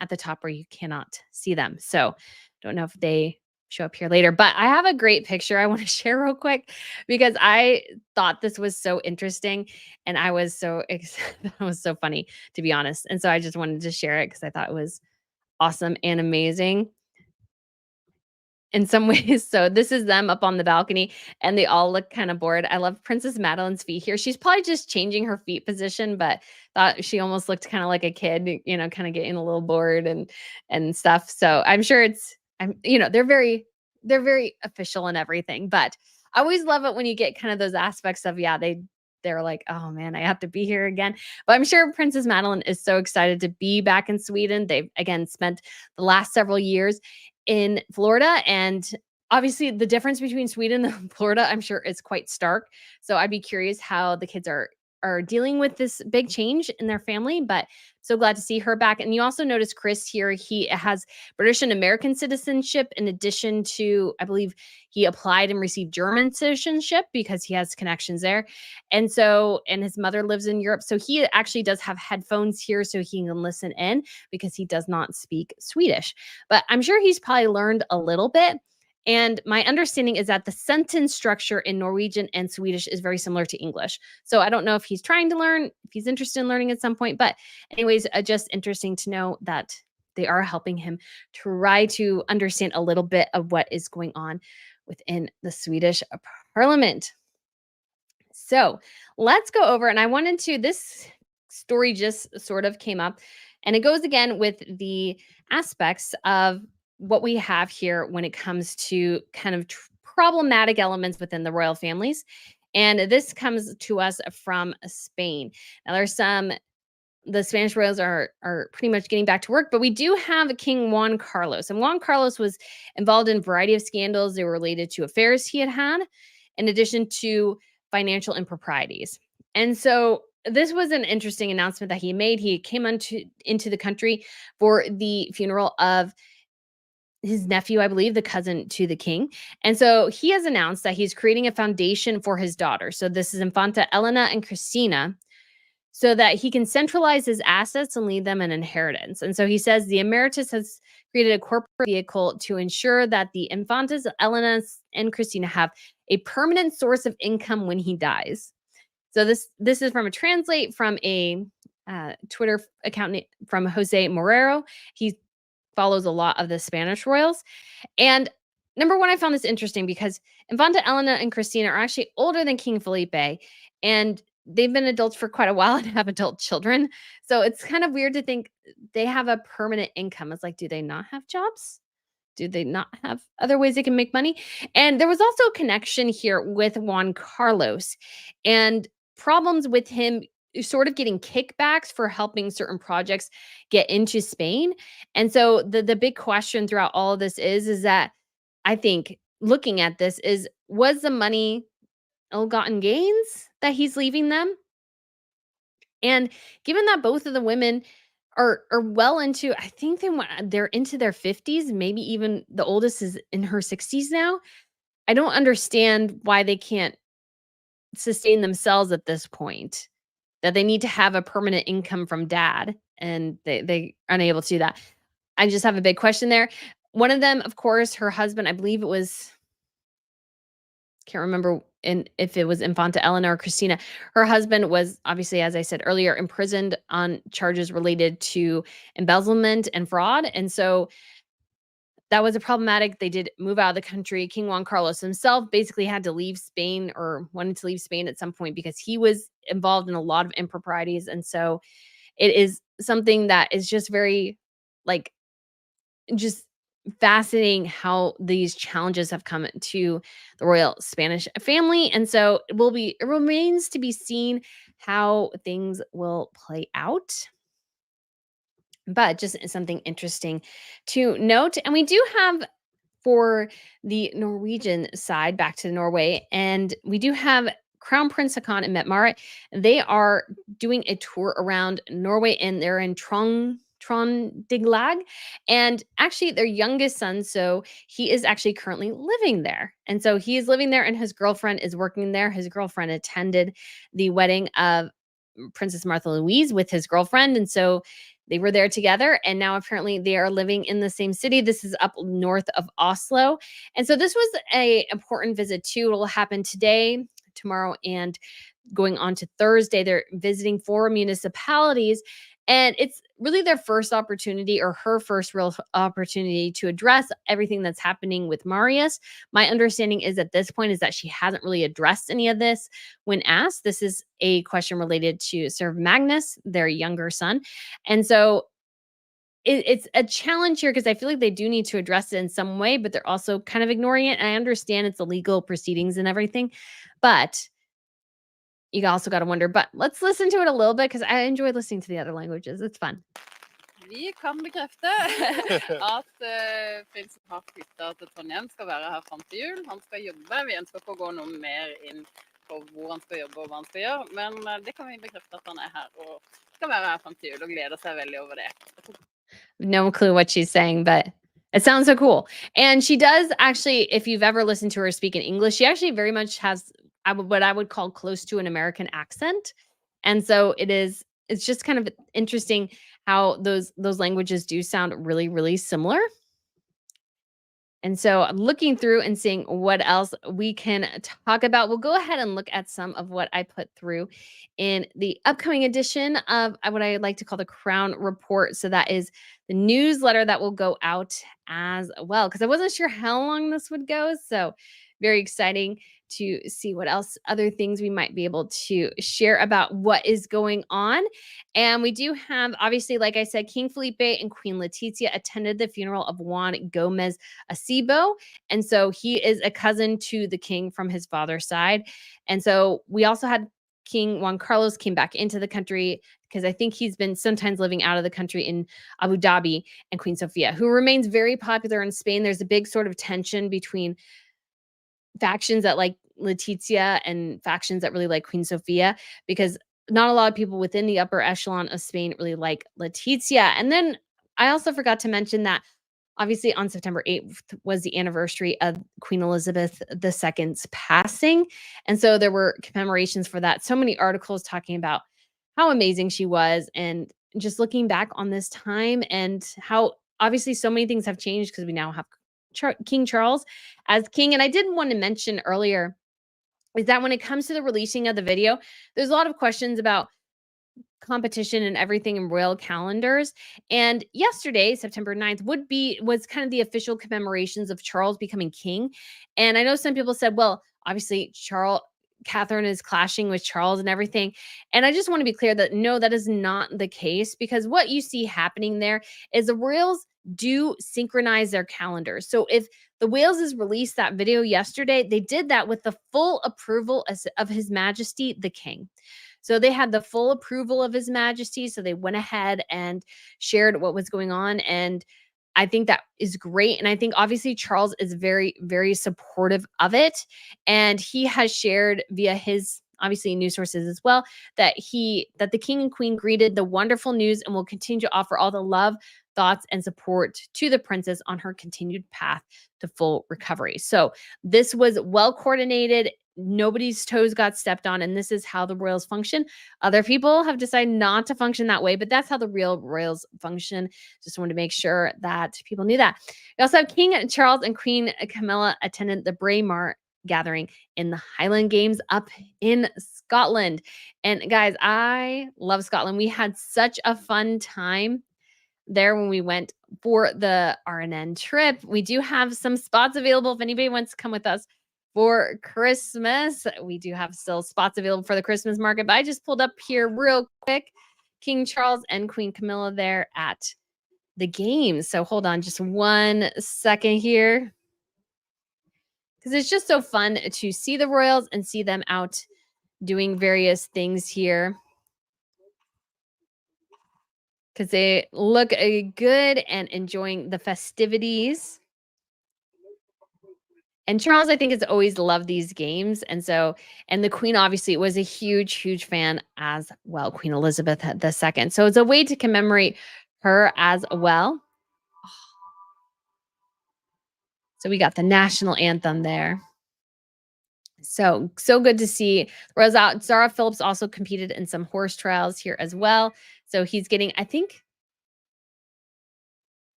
at the top where you cannot see them. So don't know if they show up here later, but I have a great picture I want to share real quick because I thought this was so interesting and I was so excited. It was so funny, to be honest. And so I just wanted to share it because I thought it was awesome and amazing in some ways. So this is them up on the balcony and they all look kind of bored. I love Princess Madeline's feet here. She's probably just changing her feet position, but thought she almost looked kind of like a kid, kind of getting a little bored and stuff. So I'm sure they're very official and everything, but I always love it when you get kind of those aspects of, they're like, oh man, I have to be here again. But I'm sure Princess Madeline is so excited to be back in Sweden. They've again spent the last several years in Florida. And obviously the difference between Sweden and Florida, I'm sure is quite stark. So I'd be curious how the kids are dealing with this big change in their family, but so glad to see her back. And you also notice Chris here, he has British and American citizenship in addition to, I believe he applied and received German citizenship because he has connections there. And his mother lives in Europe. So he actually does have headphones here so he can listen in because he does not speak Swedish. But I'm sure he's probably learned a little bit. And my understanding is that the sentence structure in Norwegian and Swedish is very similar to English. So I don't know if he's trying to learn, if he's interested in learning at some point. But anyways, just interesting to know that they are helping him try to understand a little bit of what is going on within the Swedish parliament. So let's go over, and I wanted to, this story just sort of came up, and it goes again with the aspects of what we have here when it comes to kind of problematic elements within the royal families. And this comes to us from Spain. Now, the Spanish royals are pretty much getting back to work, but we do have King Juan Carlos. And Juan Carlos was involved in a variety of scandals. They were related to affairs he had, in addition to financial improprieties. And so this was an interesting announcement that he made. He came into the country for the funeral of his nephew, I believe, the cousin to the king. And so he has announced that he's creating a foundation for his daughter. So this is Infanta Elena and Cristina, so that he can centralize his assets and leave them an inheritance. And so he says the emeritus has created a corporate vehicle to ensure that the Infantas Elena and Cristina have a permanent source of income when he dies. So this is from a Twitter account from Jose Morero. He follows a lot of the Spanish royals. And number one, I found this interesting because Infanta Elena and Cristina are actually older than King Felipe, and they've been adults for quite a while and have adult children. So it's kind of weird to think they have a permanent income. It's like, do they not have jobs? Do they not have other ways they can make money? And there was also a connection here with Juan Carlos and problems with him sort of getting kickbacks for helping certain projects get into Spain. And so the big question throughout all of this is that I think looking at this was the money ill-gotten gains that he's leaving them? And given that both of the women are well into, I think they're into their 50s, maybe even the oldest is in her 60s now. I don't understand why they can't sustain themselves at this point, that they need to have a permanent income from dad, and they aren't able to do that. I just have a big question there. One of them, of course, her husband, I believe it was, can't remember if it was Infanta Elena or Cristina. Her husband was obviously, as I said earlier, imprisoned on charges related to embezzlement and fraud. And so that was a problematic. They did move out of the country. King Juan Carlos himself basically had to leave Spain, or wanted to leave Spain at some point, because he was involved in a lot of improprieties. And so it is something that is just very, like, just fascinating how these challenges have come to the royal Spanish family. And so it remains to be seen how things will play out. But just something interesting to note. And we do have, for the Norwegian side, back to Norway, and we do have Crown Prince Haakon and Mette-Marit. They are doing a tour around Norway, and they're in Trondheim. And actually, their youngest son, so he is actually currently living there. And so he is living there, and his girlfriend is working there. His girlfriend attended the wedding of Princess Martha Louise with his girlfriend. And so they were there together, and now apparently they are living in the same city. This is up north of Oslo. And so this was a important visit too. It will happen today, tomorrow, and going on to Thursday. They're visiting 4 municipalities, and it's really their first opportunity, or her first real opportunity, to address everything that's happening with Marius. My understanding is at this point is that she hasn't really addressed any of this when asked. This is a question related to Sir Magnus, their younger son. And so it's a challenge here because I feel like they do need to address it in some way, but they're also kind of ignoring it. And I understand it's illegal proceedings and everything, but you also got to wonder. But let's listen to it a little bit because I enjoy listening to the other languages. It's fun. Vi kan bekrefte at prinsen har flyttet til Trondheim, skal være her frem til jul. Han skal jobbe. Vi ønsker ikke å gå noe mer inn på hvor han skal jobbe og hva han skal gjøre, men det kan vi bekrefte at han er her og skal være her frem til jul og gleder seg veldig over det. No clue what she's saying, but it sounds so cool. And she does actually, if you've ever listened to her speak in English, she actually very much has what I would call close to an American accent. And so it's just kind of interesting how those languages do sound really, really similar. And so I'm looking through and seeing what else we can talk about. We'll go ahead and look at some of what I put through in the upcoming edition of what I like to call the Crown Report. So that is the newsletter that will go out as well, because I wasn't sure how long this would go. So very exciting to see what else, other things we might be able to share about what is going on. And we do have, obviously, like I said, King Felipe and Queen Letizia attended the funeral of Juan Gomez Acebo. And so he is a cousin to the king from his father's side. And so we also had King Juan Carlos came back into the country because I think he's been sometimes living out of the country in Abu Dhabi, and Queen Sofia, who remains very popular in Spain. There's a big sort of tension between factions that like Letizia and factions that really like Queen Sofia, because not a lot of people within the upper echelon of Spain really like Letizia. And then I also forgot to mention that obviously on September 8th was the anniversary of Queen Elizabeth II's passing. And so there were commemorations for that. So many articles talking about how amazing she was, and just looking back on this time and how obviously so many things have changed because we now have King Charles as king. And I did want to mention earlier is that when it comes to the releasing of the video, there's a lot of questions about competition and everything in royal calendars. And yesterday, September 9th, was kind of the official commemorations of Charles becoming king. And I know some people said, well, obviously Catherine is clashing with Charles and everything. And I just want to be clear that no, that is not the case, because what you see happening there is the royals do synchronize their calendars. So if the Waleses released that video yesterday, they did that with the full approval of His Majesty the King. So they had the full approval of His Majesty. So they went ahead and shared what was going on. And I think that is great. And I think obviously Charles is very, very supportive of it. And he has shared via his obviously news sources as well that the king and queen greeted the wonderful news and will continue to offer all the love, thoughts, and support to the princess on her continued path to full recovery. So this was well coordinated. Nobody's toes got stepped on, and this is how the royals function. Other people have decided not to function that way, but that's how the real royals function. Just wanted to make sure that people knew that. We also have King Charles and Queen Camilla attended the Braemar gathering in the Highland Games up in Scotland. And guys, I love Scotland. We had such a fun time there when we went for the RNN trip. We do have some spots available if anybody wants to come with us for Christmas. We do have still spots available for the Christmas market, but I just pulled up here real quick King Charles and Queen Camilla there at the games. So hold on just 1 second here, because it's just so fun to see the royals and see them out doing various things here, because they look good and enjoying the festivities. And Charles, I think, has always loved these games. And the Queen obviously was a huge, huge fan as well, Queen Elizabeth II. So it's a way to commemorate her as well. So we got the national anthem there. So good to see. Zara Phillips also competed in some horse trials here as well. So he's getting, I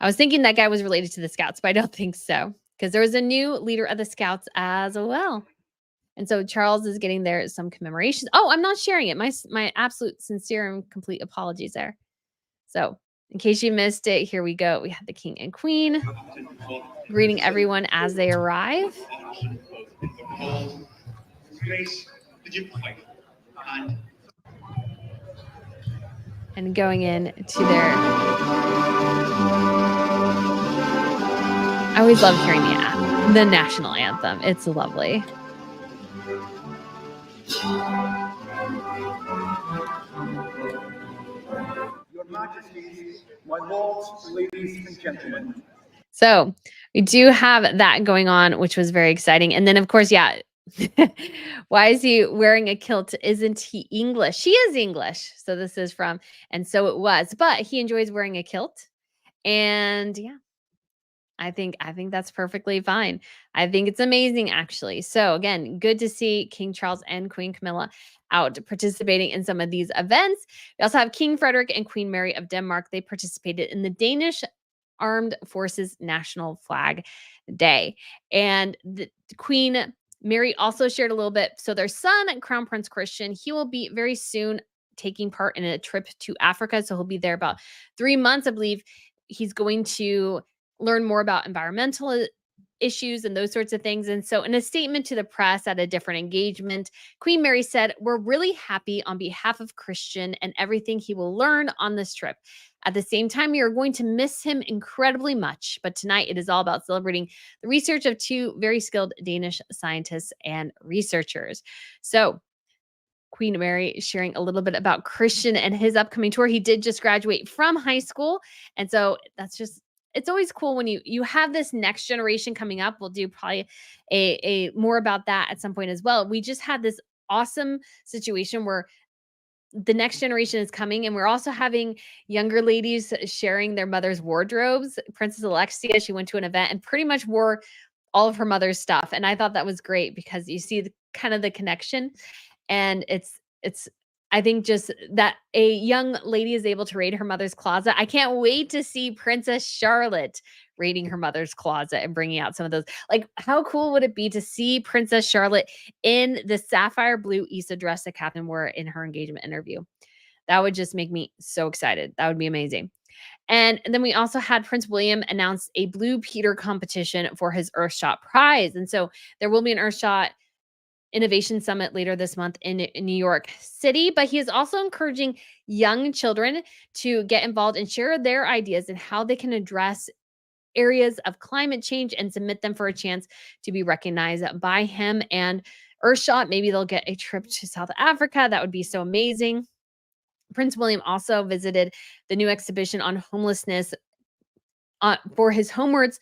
was thinking that guy was related to the Scouts, but I don't think so, because there was a new leader of the Scouts as well. And so Charles is getting there some commemorations. Oh, I'm not sharing it. My absolute sincere and complete apologies there. So in case you missed it, here we go. We have the King and Queen greeting everyone as they arrive. And going in to their... I always love hearing the national anthem. It's lovely. Your Majesty, my lords, ladies and gentlemen. So we do have that going on, which was very exciting. And then, of course, yeah. Why is he wearing a kilt? Isn't he English? She is English. So this is from, and so it was, but he enjoys wearing a kilt. And yeah, I think that's perfectly fine. I think it's amazing, actually. So again, good to see King Charles and Queen Camilla out participating in some of these events. We also have King Frederick and Queen Mary of Denmark. They participated in the Danish Armed Forces National Flag Day. And the Queen Mary also shared a little bit. So their son, Crown Prince Christian, he will be very soon taking part in a trip to Africa. So he'll be there about 3 months, I believe. He's going to learn more about environmental issues and those sorts of things. And so in a statement to the press at a different engagement, Queen Mary said, "We're really happy on behalf of Christian and everything he will learn on this trip. At the same time, we are going to miss him incredibly much. But tonight it is all about celebrating the research of 2 very skilled Danish scientists and researchers." So Queen Mary sharing a little bit about Christian and his upcoming tour. He did just graduate from high school. And so it's always cool when you have this next generation coming up. We'll do probably a more about that at some point as well. We just had this awesome situation where the next generation is coming, and we're also having younger ladies sharing their mother's wardrobes. Princess Alexia, she went to an event and pretty much wore all of her mother's stuff. And I thought that was great because you see kind of the connection. And it's I think just that a young lady is able to raid her mother's closet. I can't wait to see Princess Charlotte raiding her mother's closet and bringing out some of those. Like, how cool would it be to see Princess Charlotte in the sapphire blue Issa dress that Catherine wore in her engagement interview? That would just make me so excited. That would be amazing. And then we also had Prince William announce a Blue Peter competition for his Earthshot prize. And so there will be an Earthshot Innovation Summit later this month in New York City, but he is also encouraging young children to get involved and share their ideas and how they can address areas of climate change and submit them for a chance to be recognized by him and Earthshot. Maybe they'll get a trip to South Africa. That would be so amazing. Prince William also visited the new exhibition on homelessness for his Homewards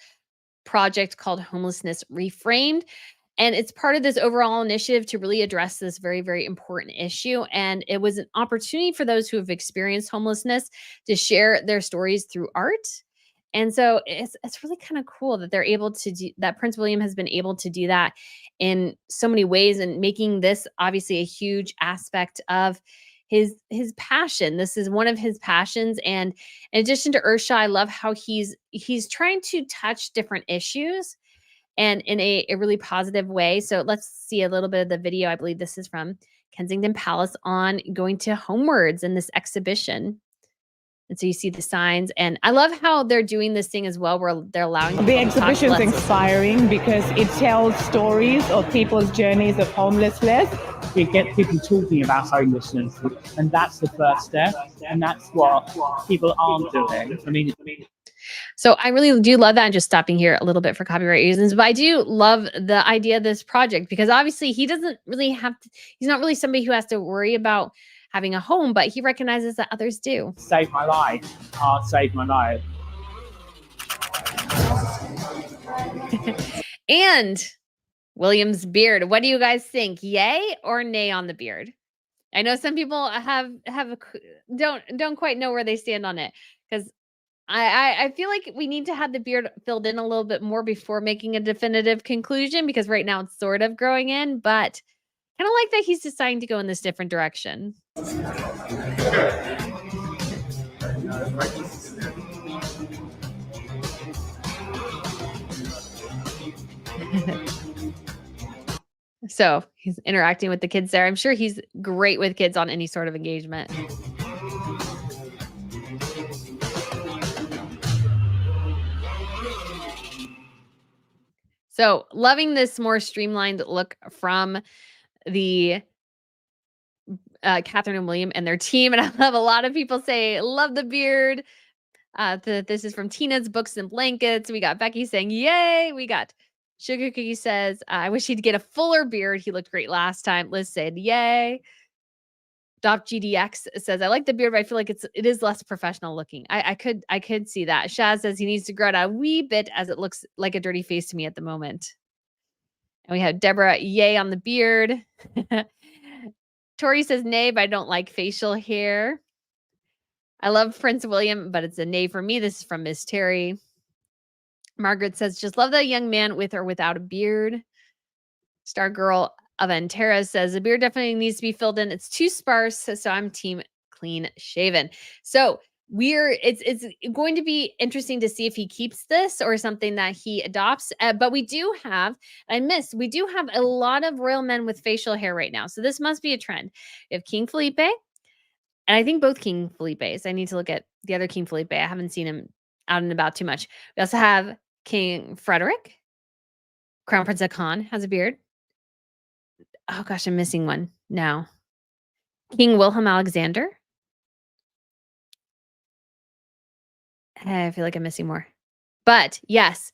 project called Homelessness Reframed. And it's part of this overall initiative to really address this very, very important issue. And it was an opportunity for those who have experienced homelessness to share their stories through art. And so it's really kind of cool that they're able to do that. Prince William has been able to do that in so many ways, and making this obviously a huge aspect of his passion. This is one of his passions. And in addition to Earthshot, I love how he's trying to touch different issues and in a really positive way. So let's see a little bit of the video. I believe this is from Kensington Palace on going to Homewards in this exhibition. And so you see the signs, and I love how they're doing this thing as well, where they're allowing the exhibition is inspiring because it tells stories of people's journeys of homelessness. It gets people talking about homelessness, and that's the first step, and that's what people aren't doing. I mean, so I really do love that. I'm just stopping here a little bit for copyright reasons, but I do love the idea of this project because obviously he doesn't really he's not really somebody who has to worry about having a home, but he recognizes that others do. Save my life. Art saved my life. And William's beard. What do you guys think? Yay or nay on the beard? I know some people don't quite know where they stand on it, because I feel like we need to have the beard filled in a little bit more before making a definitive conclusion, because right now it's sort of growing in, but kind of like that he's deciding to go in this different direction. So he's interacting with the kids there. I'm sure he's great with kids on any sort of engagement. So loving this more streamlined look from the Catherine and William and their team. And I love a lot of people say, love the beard. This is from Tina's Books and Blankets. We got Becky saying, yay. We got Sugar Cookie says, I wish he'd get a fuller beard. He looked great last time. Liz said, yay. Dop GDX says, I like the beard, but I feel like it is less professional looking. I could see that. Shaz says he needs to grow it out a wee bit, as it looks like a dirty face to me at the moment. And we have Deborah, yay on the beard. Tori says nay, but I don't like facial hair. I love Prince William, but it's a nay for me. This is from Miss Terry. Margaret says, just love the young man with or without a beard. Star Girl Aventera says, the beard definitely needs to be filled in. It's too sparse, so I'm team clean shaven. So it's going to be interesting to see if he keeps this or something that he adopts. But we do have a lot of royal men with facial hair right now. So this must be a trend. We have King Felipe, and I think both King Felipes. I need to look at the other King Felipe. I haven't seen him out and about too much. We also have King Frederick. Crown Prince Khan has a beard. Oh gosh, I'm missing one now. King Wilhelm Alexander. I feel like I'm missing more. But yes,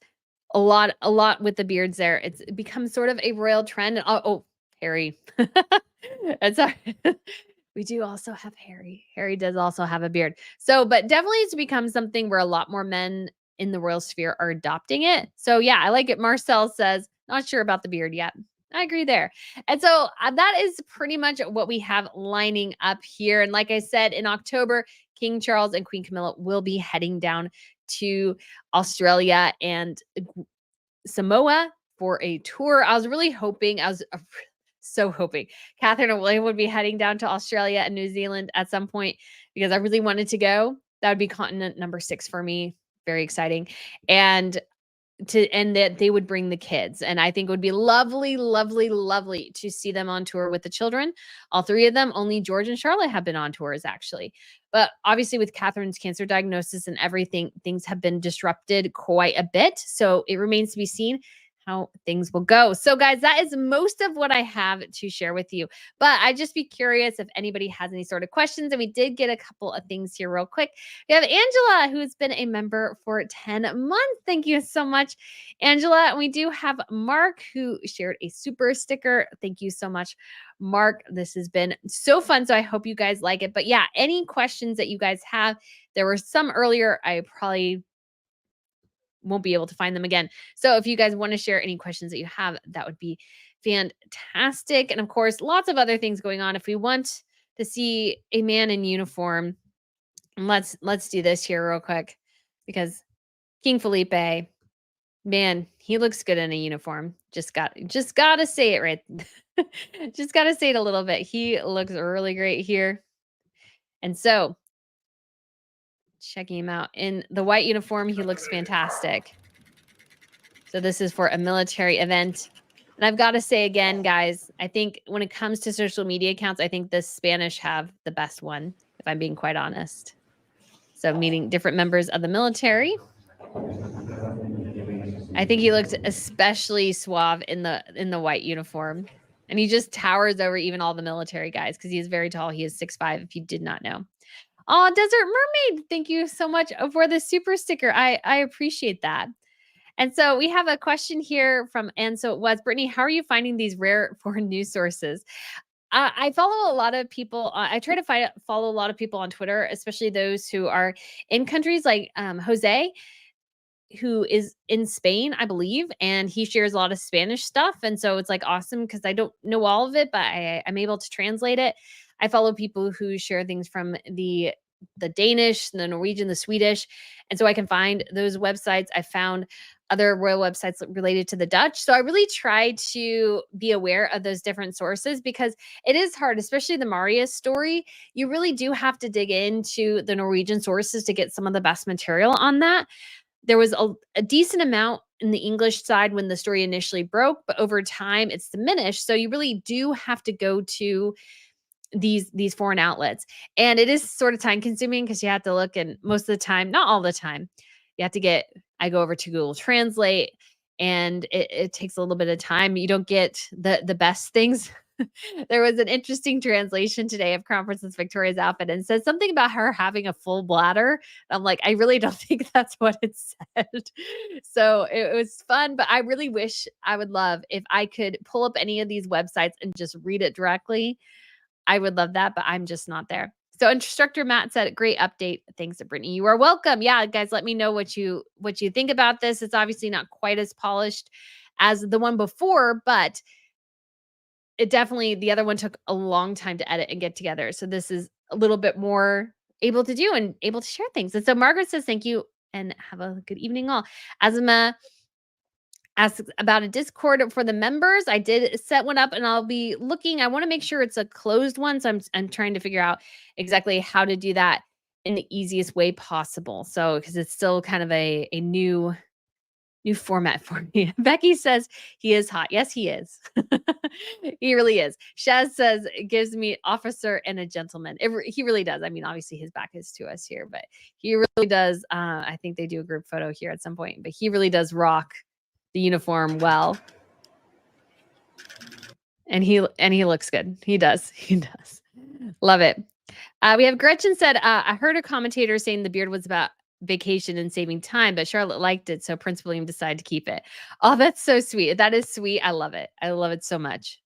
a lot with the beards there. It's become sort of a royal trend. Oh, Harry. That's we do also have Harry. Harry does also have a beard. So, but definitely it's become something where a lot more men in the royal sphere are adopting it. So yeah, I like it. Marcel says, not sure about the beard yet. I agree there. And so that is pretty much what we have lining up here. And like I said, in October, King Charles and Queen Camilla will be heading down to Australia and Samoa for a tour. I was so hoping Catherine and William would be heading down to Australia and New Zealand at some point, because I really wanted to go. That would be continent number 6 for me. Very exciting. And that they would bring the kids. And I think it would be lovely, lovely, lovely to see them on tour with the children. All 3 of them, only George and Charlotte have been on tours actually. But obviously with Catherine's cancer diagnosis and everything, things have been disrupted quite a bit. So it remains to be seen how things will go. So guys, that is most of what I have to share with you. But I'd just be curious if anybody has any sort of questions. And we did get a couple of things here real quick. We have Angela, who's been a member for 10 months. Thank you so much, Angela. And we do have Mark, who shared a super sticker. Thank you so much, Mark. This has been so fun. So I hope you guys like it. But yeah, any questions that you guys have, there were some earlier. I probably won't be able to find them again. So if you guys want to share any questions that you have, that would be fantastic. And of course, lots of other things going on. If we want to see a man in uniform, let's do this here real quick, because King Felipe, man, he looks good in a uniform. Just gotta say it right. Just gotta say it a little bit. He looks really great here. And so checking him out in the white uniform, he looks fantastic. So this is for a military event. And I've got to say again, guys, I think when it comes to social media accounts, I think the Spanish have the best one, if I'm being quite honest. So meeting different members of the military. I think he looked especially suave in the white uniform. And he just towers over even all the military guys, because he is very tall. He is 6'5", if you did not know. Oh, Desert Mermaid, thank you so much for the super sticker. I appreciate that. And so we have a question here from, and so it was, Brittany, how are you finding these rare foreign news sources? I follow a lot of people. I try to follow a lot of people on Twitter, especially those who are in countries like Jose. who is in Spain, I believe, and he shares a lot of Spanish stuff. And so it's like awesome because I don't know all of it, but I'm able to translate it. I follow people who share things from the Danish, the Norwegian, the Swedish. And so I can find those websites. I found other royal websites related to the Dutch. So I really try to be aware of those different sources because it is hard, especially the Marius story. You really do have to dig into the Norwegian sources to get some of the best material on that. There was a decent amount in the English side when the story initially broke, but over time it's diminished. So you really do have to go to these foreign outlets. And it is sort of time consuming because you have to look, and most of the time, not all the time, you have to I go over to Google Translate, and it takes a little bit of time. You don't get the best things. There was an interesting translation today of Crown Princess Victoria's outfit and says something about her having a full bladder. I'm like, I really don't think that's what it said. So it was fun, but I really wish I would love if I could pull up any of these websites and just read it directly. I would love that, but I'm just not there. So instructor Matt said, great update. Thanks, Brittany. You are welcome. Yeah, guys, let me know what you think about this. It's obviously not quite as polished as the one before, but it definitely, the other one took a long time to edit and get together. So this is a little bit more able to do and able to share things. And so Margaret says, thank you and have a good evening all. Azuma asks about a Discord for the members. I did set one up and I'll be looking. I want to make sure it's a closed one. So I'm trying to figure out exactly how to do that in the easiest way possible. So, because it's still kind of a new format for me. Becky says he is hot. Yes, he is. He really is. Shaz says it gives me officer and a gentleman. He really does. I mean, obviously his back is to us here, but he really does. I think they do a group photo here at some point, but he really does rock the uniform well. And he looks good. He does. He does. Love it. We have Gretchen said, I heard a commentator saying the beard was about vacation and saving time, but Charlotte liked it, so Prince William decided to keep it. Oh, that's so sweet. That is sweet. I love it. I love it so much.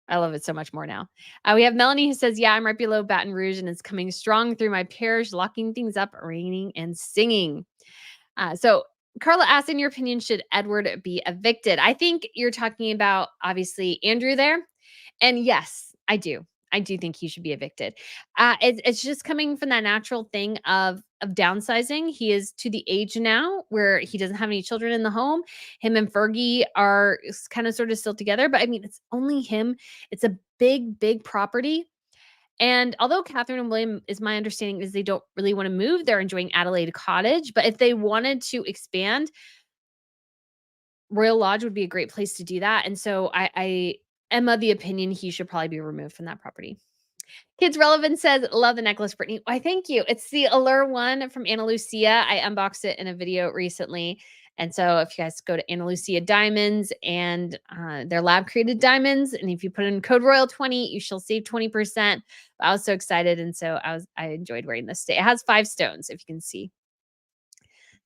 I love it so much more now. We have Melanie who says, yeah, I'm right below Baton Rouge and it's coming strong through my parish, locking things up, raining and singing. So Carla asks, in your opinion, should Edward be evicted? I think you're talking about, obviously, Andrew there. And yes, I do. I do think he should be evicted. It's just coming from that natural thing of downsizing. He is to the age now where he doesn't have any children in the home. Him and Fergie are kind of sort of still together, but I mean, it's only him. It's a big, big property. And although Catherine and William, is my understanding, is they don't really want to move, they're enjoying Adelaide Cottage. But if they wanted to expand, Royal Lodge would be a great place to do that. And so I am of the opinion he should probably be removed from that property. Kids Relevant says, love the necklace, Brittany. Why, thank you. It's the Allure one from Ana Lucia. I unboxed it in a video recently. And so if you guys go to Ana Lucia Diamonds and their lab created diamonds, and if you put in code Royal20, you shall save 20%. I was so excited. And so I enjoyed wearing this today. It has 5 stones, if you can see.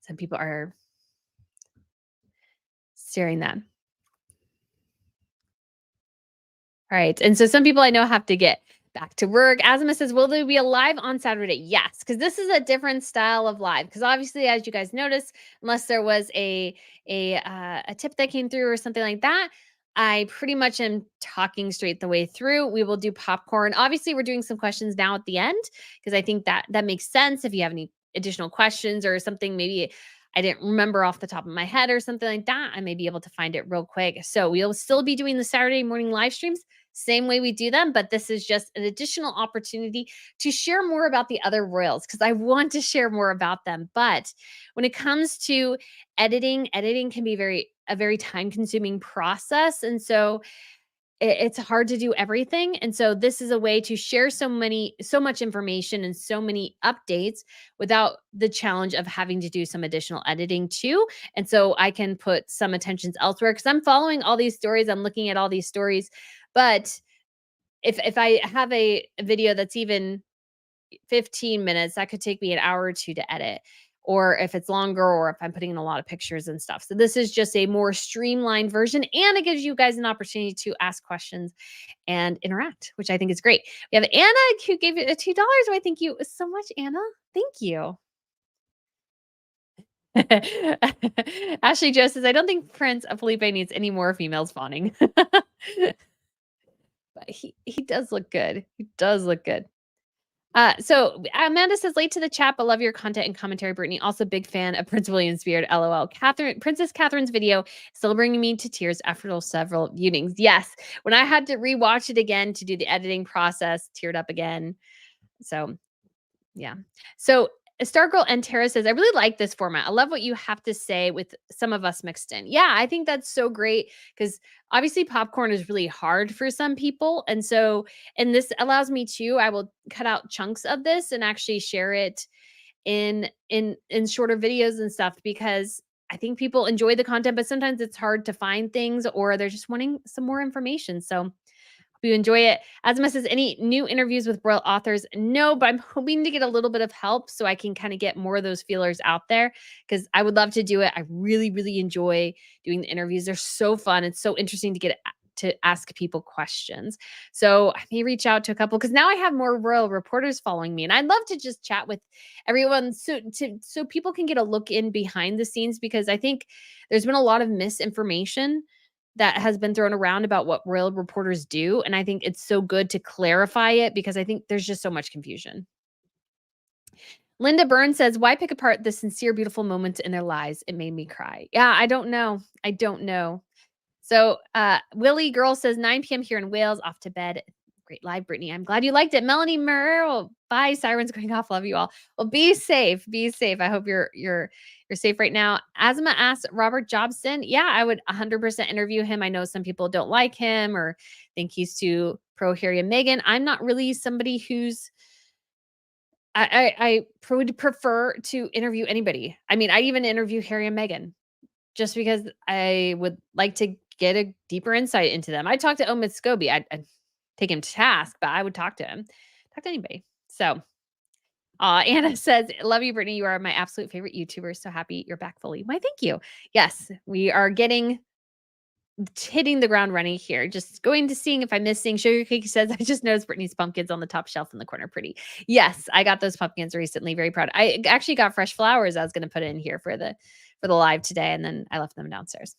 Some people are staring that. All right. And so some people I know have to get back to work. Azima says, will there be a live on Saturday? Yes, because this is a different style of live. Because obviously, as you guys notice, unless there was a tip that came through or something like that, I pretty much am talking straight the way through. We will do popcorn. Obviously, we're doing some questions now at the end because I think that makes sense. If you have any additional questions or something, maybe I didn't remember off the top of my head or something like that, I may be able to find it real quick. So we'll still be doing the Saturday morning live streams, same way we do them, but this is just an additional opportunity to share more about the other royals because I want to share more about them. But when it comes to editing can be a very time-consuming process. And so it's hard to do everything. And so this is a way to share so much information and so many updates without the challenge of having to do some additional editing too. And so I can put some attentions elsewhere because I'm following all these stories. I'm looking at all these stories. But if I have a video that's even 15 minutes, that could take me an hour or 2 to edit. Or if it's longer, or if I'm putting in a lot of pictures and stuff. So this is just a more streamlined version, and it gives you guys an opportunity to ask questions and interact, which I think is great. We have Anna who gave it $2. Why, thank you so much, Anna. Thank you. Ashley Joe says, I don't think Prince Felipe needs any more females fawning. But he does look good. He does look good. So Amanda says, late to the chat, but love your content and commentary, Brittany. Also big fan of Prince William's beard. LOL. Princess Catherine's video still bringing me to tears after several viewings. Yes. When I had to rewatch it again to do the editing process, teared up again. So yeah. So Stargirl and Tara says, I really like this format. I love what you have to say with some of us mixed in. Yeah, I think that's so great because obviously popcorn is really hard for some people. And this allows me to, I will cut out chunks of this and actually share it in shorter videos and stuff because I think people enjoy the content, but sometimes it's hard to find things or they're just wanting some more information. So you enjoy it. Asma says, any new interviews with royal authors? No, but I'm hoping to get a little bit of help so I can kind of get more of those feelers out there because I would love to do it. I really, really enjoy doing the interviews. They're so fun. It's so interesting to get to ask people questions. So I may reach out to a couple because now I have more royal reporters following me, and I'd love to just chat with everyone so people can get a look in behind the scenes because I think there's been a lot of misinformation that has been thrown around about what royal reporters do. And I think it's so good to clarify it because I think there's just so much confusion. Linda Burns says, why pick apart the sincere, beautiful moments in their lives? It made me cry. Yeah, I don't know. I don't know. So Willie Girl says 9 p.m. here in Wales, off to bed. Great live, Brittany. I'm glad you liked it. Melanie Merrill. Bye. Sirens going off. Love you all. Well, be safe. Be safe. I hope you're safe right now. Asma asks Robert Jobson. Yeah, I would 100% interview him. I know some people don't like him or think he's too pro Harry and Meghan. I'm not really somebody who's I would prefer to interview anybody. I mean, I even interview Harry and Meghan just because I would like to get a deeper insight into them. I talked to Omid Scobie. I'd take him to task, but I would talk to him. Talk to anybody. So Anna says, love you, Brittany. You are my absolute favorite YouTuber. So happy you're back fully. Why, thank you. Yes, we are hitting the ground running here. Just going to seeing if I'm missing. Sugar Cake says, I just noticed Brittany's pumpkins on the top shelf in the corner. Pretty. Yes, I got those pumpkins recently. Very proud. I actually got fresh flowers. I was going to put in here for the live today, and then I left them downstairs.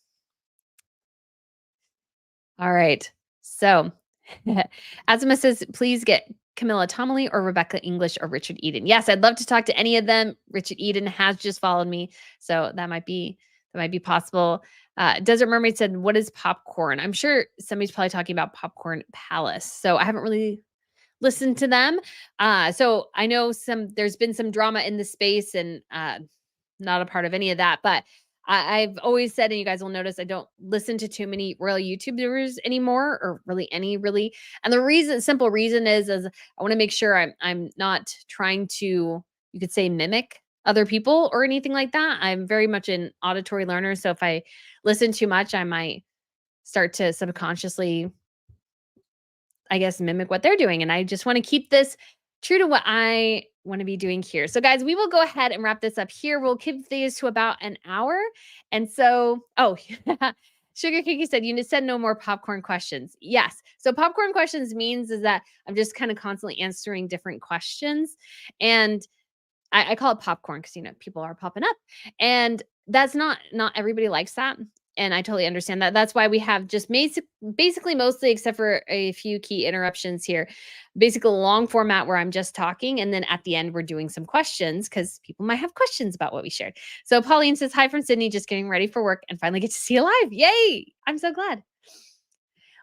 All right. So Azuma says, please get Camilla Tommley or Rebecca English or Richard Eden. Yes, I'd love to talk to any of them. Richard Eden has just followed me, so that might be possible. Desert Mermaid said, what is popcorn? I'm sure somebody's probably talking about Popcorn Palace. So I haven't really listened to them. So I know there's been some drama in the space and not a part of any of that, but I've always said, and you guys will notice, I don't listen to too many royal YouTubers anymore, or really any. And the simple reason is I want to make sure I'm not trying to, you could say, mimic other people or anything like that. I'm very much an auditory learner, so if I listen too much, I might start to subconsciously, I guess, mimic what they're doing. And I just want to keep this true to what I want to be doing here. So guys, we will go ahead and wrap this up here. We'll keep these to about an hour. And so, Sugar Cookie said, you said no more popcorn questions. Yes. So popcorn questions means is that I'm just kind of constantly answering different questions. And I call it popcorn because, people are popping up. And that's not everybody likes that. And I totally understand that. That's why we have just basically mostly, except for a few key interruptions here, basically a long format where I'm just talking. And then at the end, we're doing some questions because people might have questions about what we shared. So Pauline says, hi from Sydney, just getting ready for work and finally get to see you live. Yay. I'm so glad.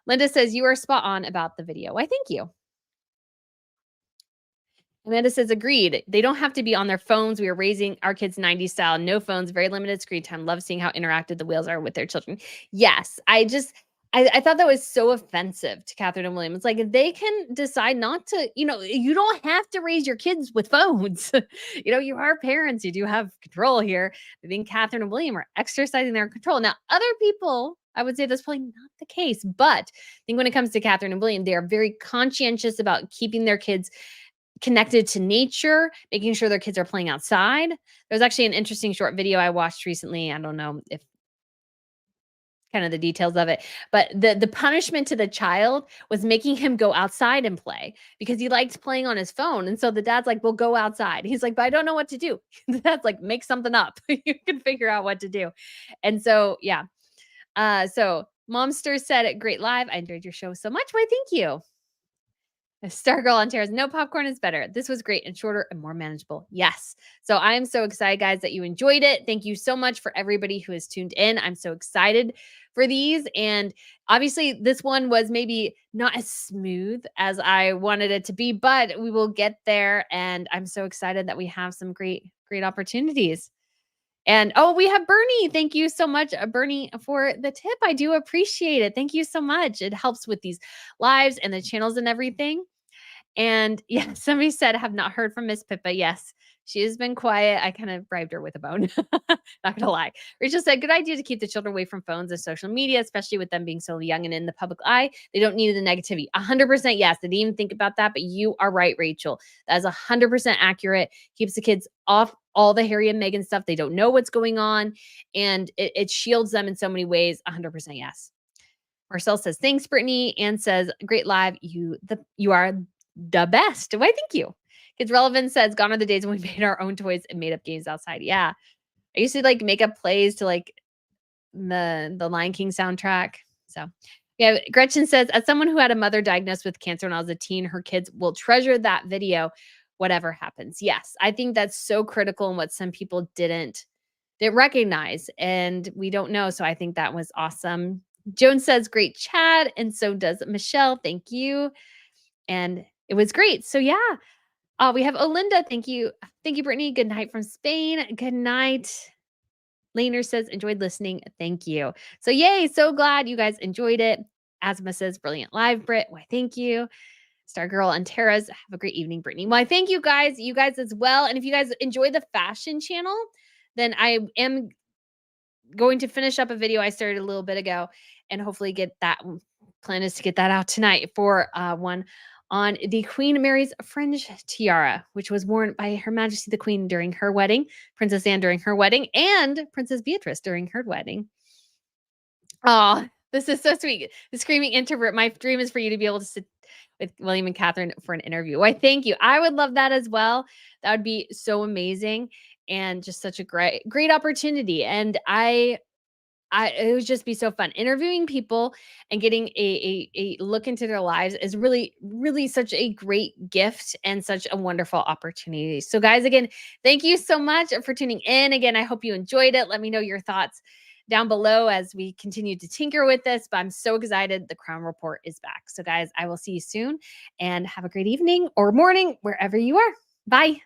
Linda says, you are spot on about the video. Why, thank you. Amanda says, agreed. They don't have to be on their phones. We are raising our kids 90s style. No phones, very limited screen time. Love seeing how interactive the whales are with their children. Yes, I thought that was so offensive to Catherine and William. It's like, they can decide not to, you don't have to raise your kids with phones. You are parents. You do have control here. I think Catherine and William are exercising their control. Now, other people, I would say that's probably not the case. But I think when it comes to Catherine and William, they are very conscientious about keeping their kids connected to nature, making sure their kids are playing outside. There's actually an interesting short video I watched recently. I don't know if kind of the details of it. But the punishment to the child was making him go outside and play because he liked playing on his phone. And so the dad's like, "Well, go outside." He's like, "But I don't know what to do." The dad's like, "Make something up. You can figure out what to do." And so, yeah. So Momster said, "Great live. I enjoyed your show so much." Why, thank you. Stargirl on Terrace, no popcorn is better. This was great and shorter and more manageable. Yes. So I am so excited, guys, that you enjoyed it. Thank you so much for everybody who has tuned in. I'm so excited for these. And obviously, this one was maybe not as smooth as I wanted it to be, but we will get there. And I'm so excited that we have some great opportunities. And oh, we have Bernie. Thank you so much, Bernie, for the tip. I do appreciate it. Thank you so much. It helps with these lives and the channels and everything. And yeah, somebody said, have not heard from Miss Pippa. Yes, she has been quiet. I kind of bribed her with a bone. Not gonna lie. Rachel said, good idea to keep the children away from phones and social media, especially with them being so young and in the public eye. They don't need the negativity. 100% yes. I didn't even think about that, but you are right, Rachel. That is 100% accurate. Keeps the kids off all the Harry and Meghan stuff. They don't know what's going on. And it shields them in so many ways. 100% yes. Marcel says, thanks, Brittany. And says, great live. You are the best. Why, thank you. Kids Relevant says, gone are the days when we made our own toys and made up games outside. Yeah. I used to like make up plays to like the Lion King soundtrack. So yeah, Gretchen says, as someone who had a mother diagnosed with cancer when I was a teen, her kids will treasure that video, whatever happens. Yes, I think that's so critical and what some people didn't recognize and we don't know. So I think that was awesome. Joan says, great chat. And so does Michelle. Thank you. And it was great. So yeah, we have Olinda. Thank you. Thank you, Brittany. Good night from Spain. Good night. Laner says, enjoyed listening. Thank you. So yay. So glad you guys enjoyed it. Asma says, brilliant live, Brit. Why, thank you. Stargirl and Tara's, have a great evening, Brittany. Why, thank you guys as well. And if you guys enjoy the fashion channel, then I am going to finish up a video I started a little bit ago and hopefully get that. Plan is to get that out tonight for one on the Queen Mary's fringe tiara, which was worn by Her Majesty the Queen during her wedding, Princess Anne during her wedding, and Princess Beatrice during her wedding. Oh, this is so sweet. The screaming introvert. My dream is for you to be able to sit with William and Catherine for an interview. Why, thank you. I would love that as well. That would be so amazing and just such a great opportunity. And it would just be so fun. Interviewing people and getting a look into their lives is really, really such a great gift and such a wonderful opportunity. So guys, again, thank you so much for tuning in. Again, I hope you enjoyed it. Let me know your thoughts down below as we continue to tinker with this, but I'm so excited. The Crown Report is back. So guys, I will see you soon and have a great evening or morning, wherever you are. Bye.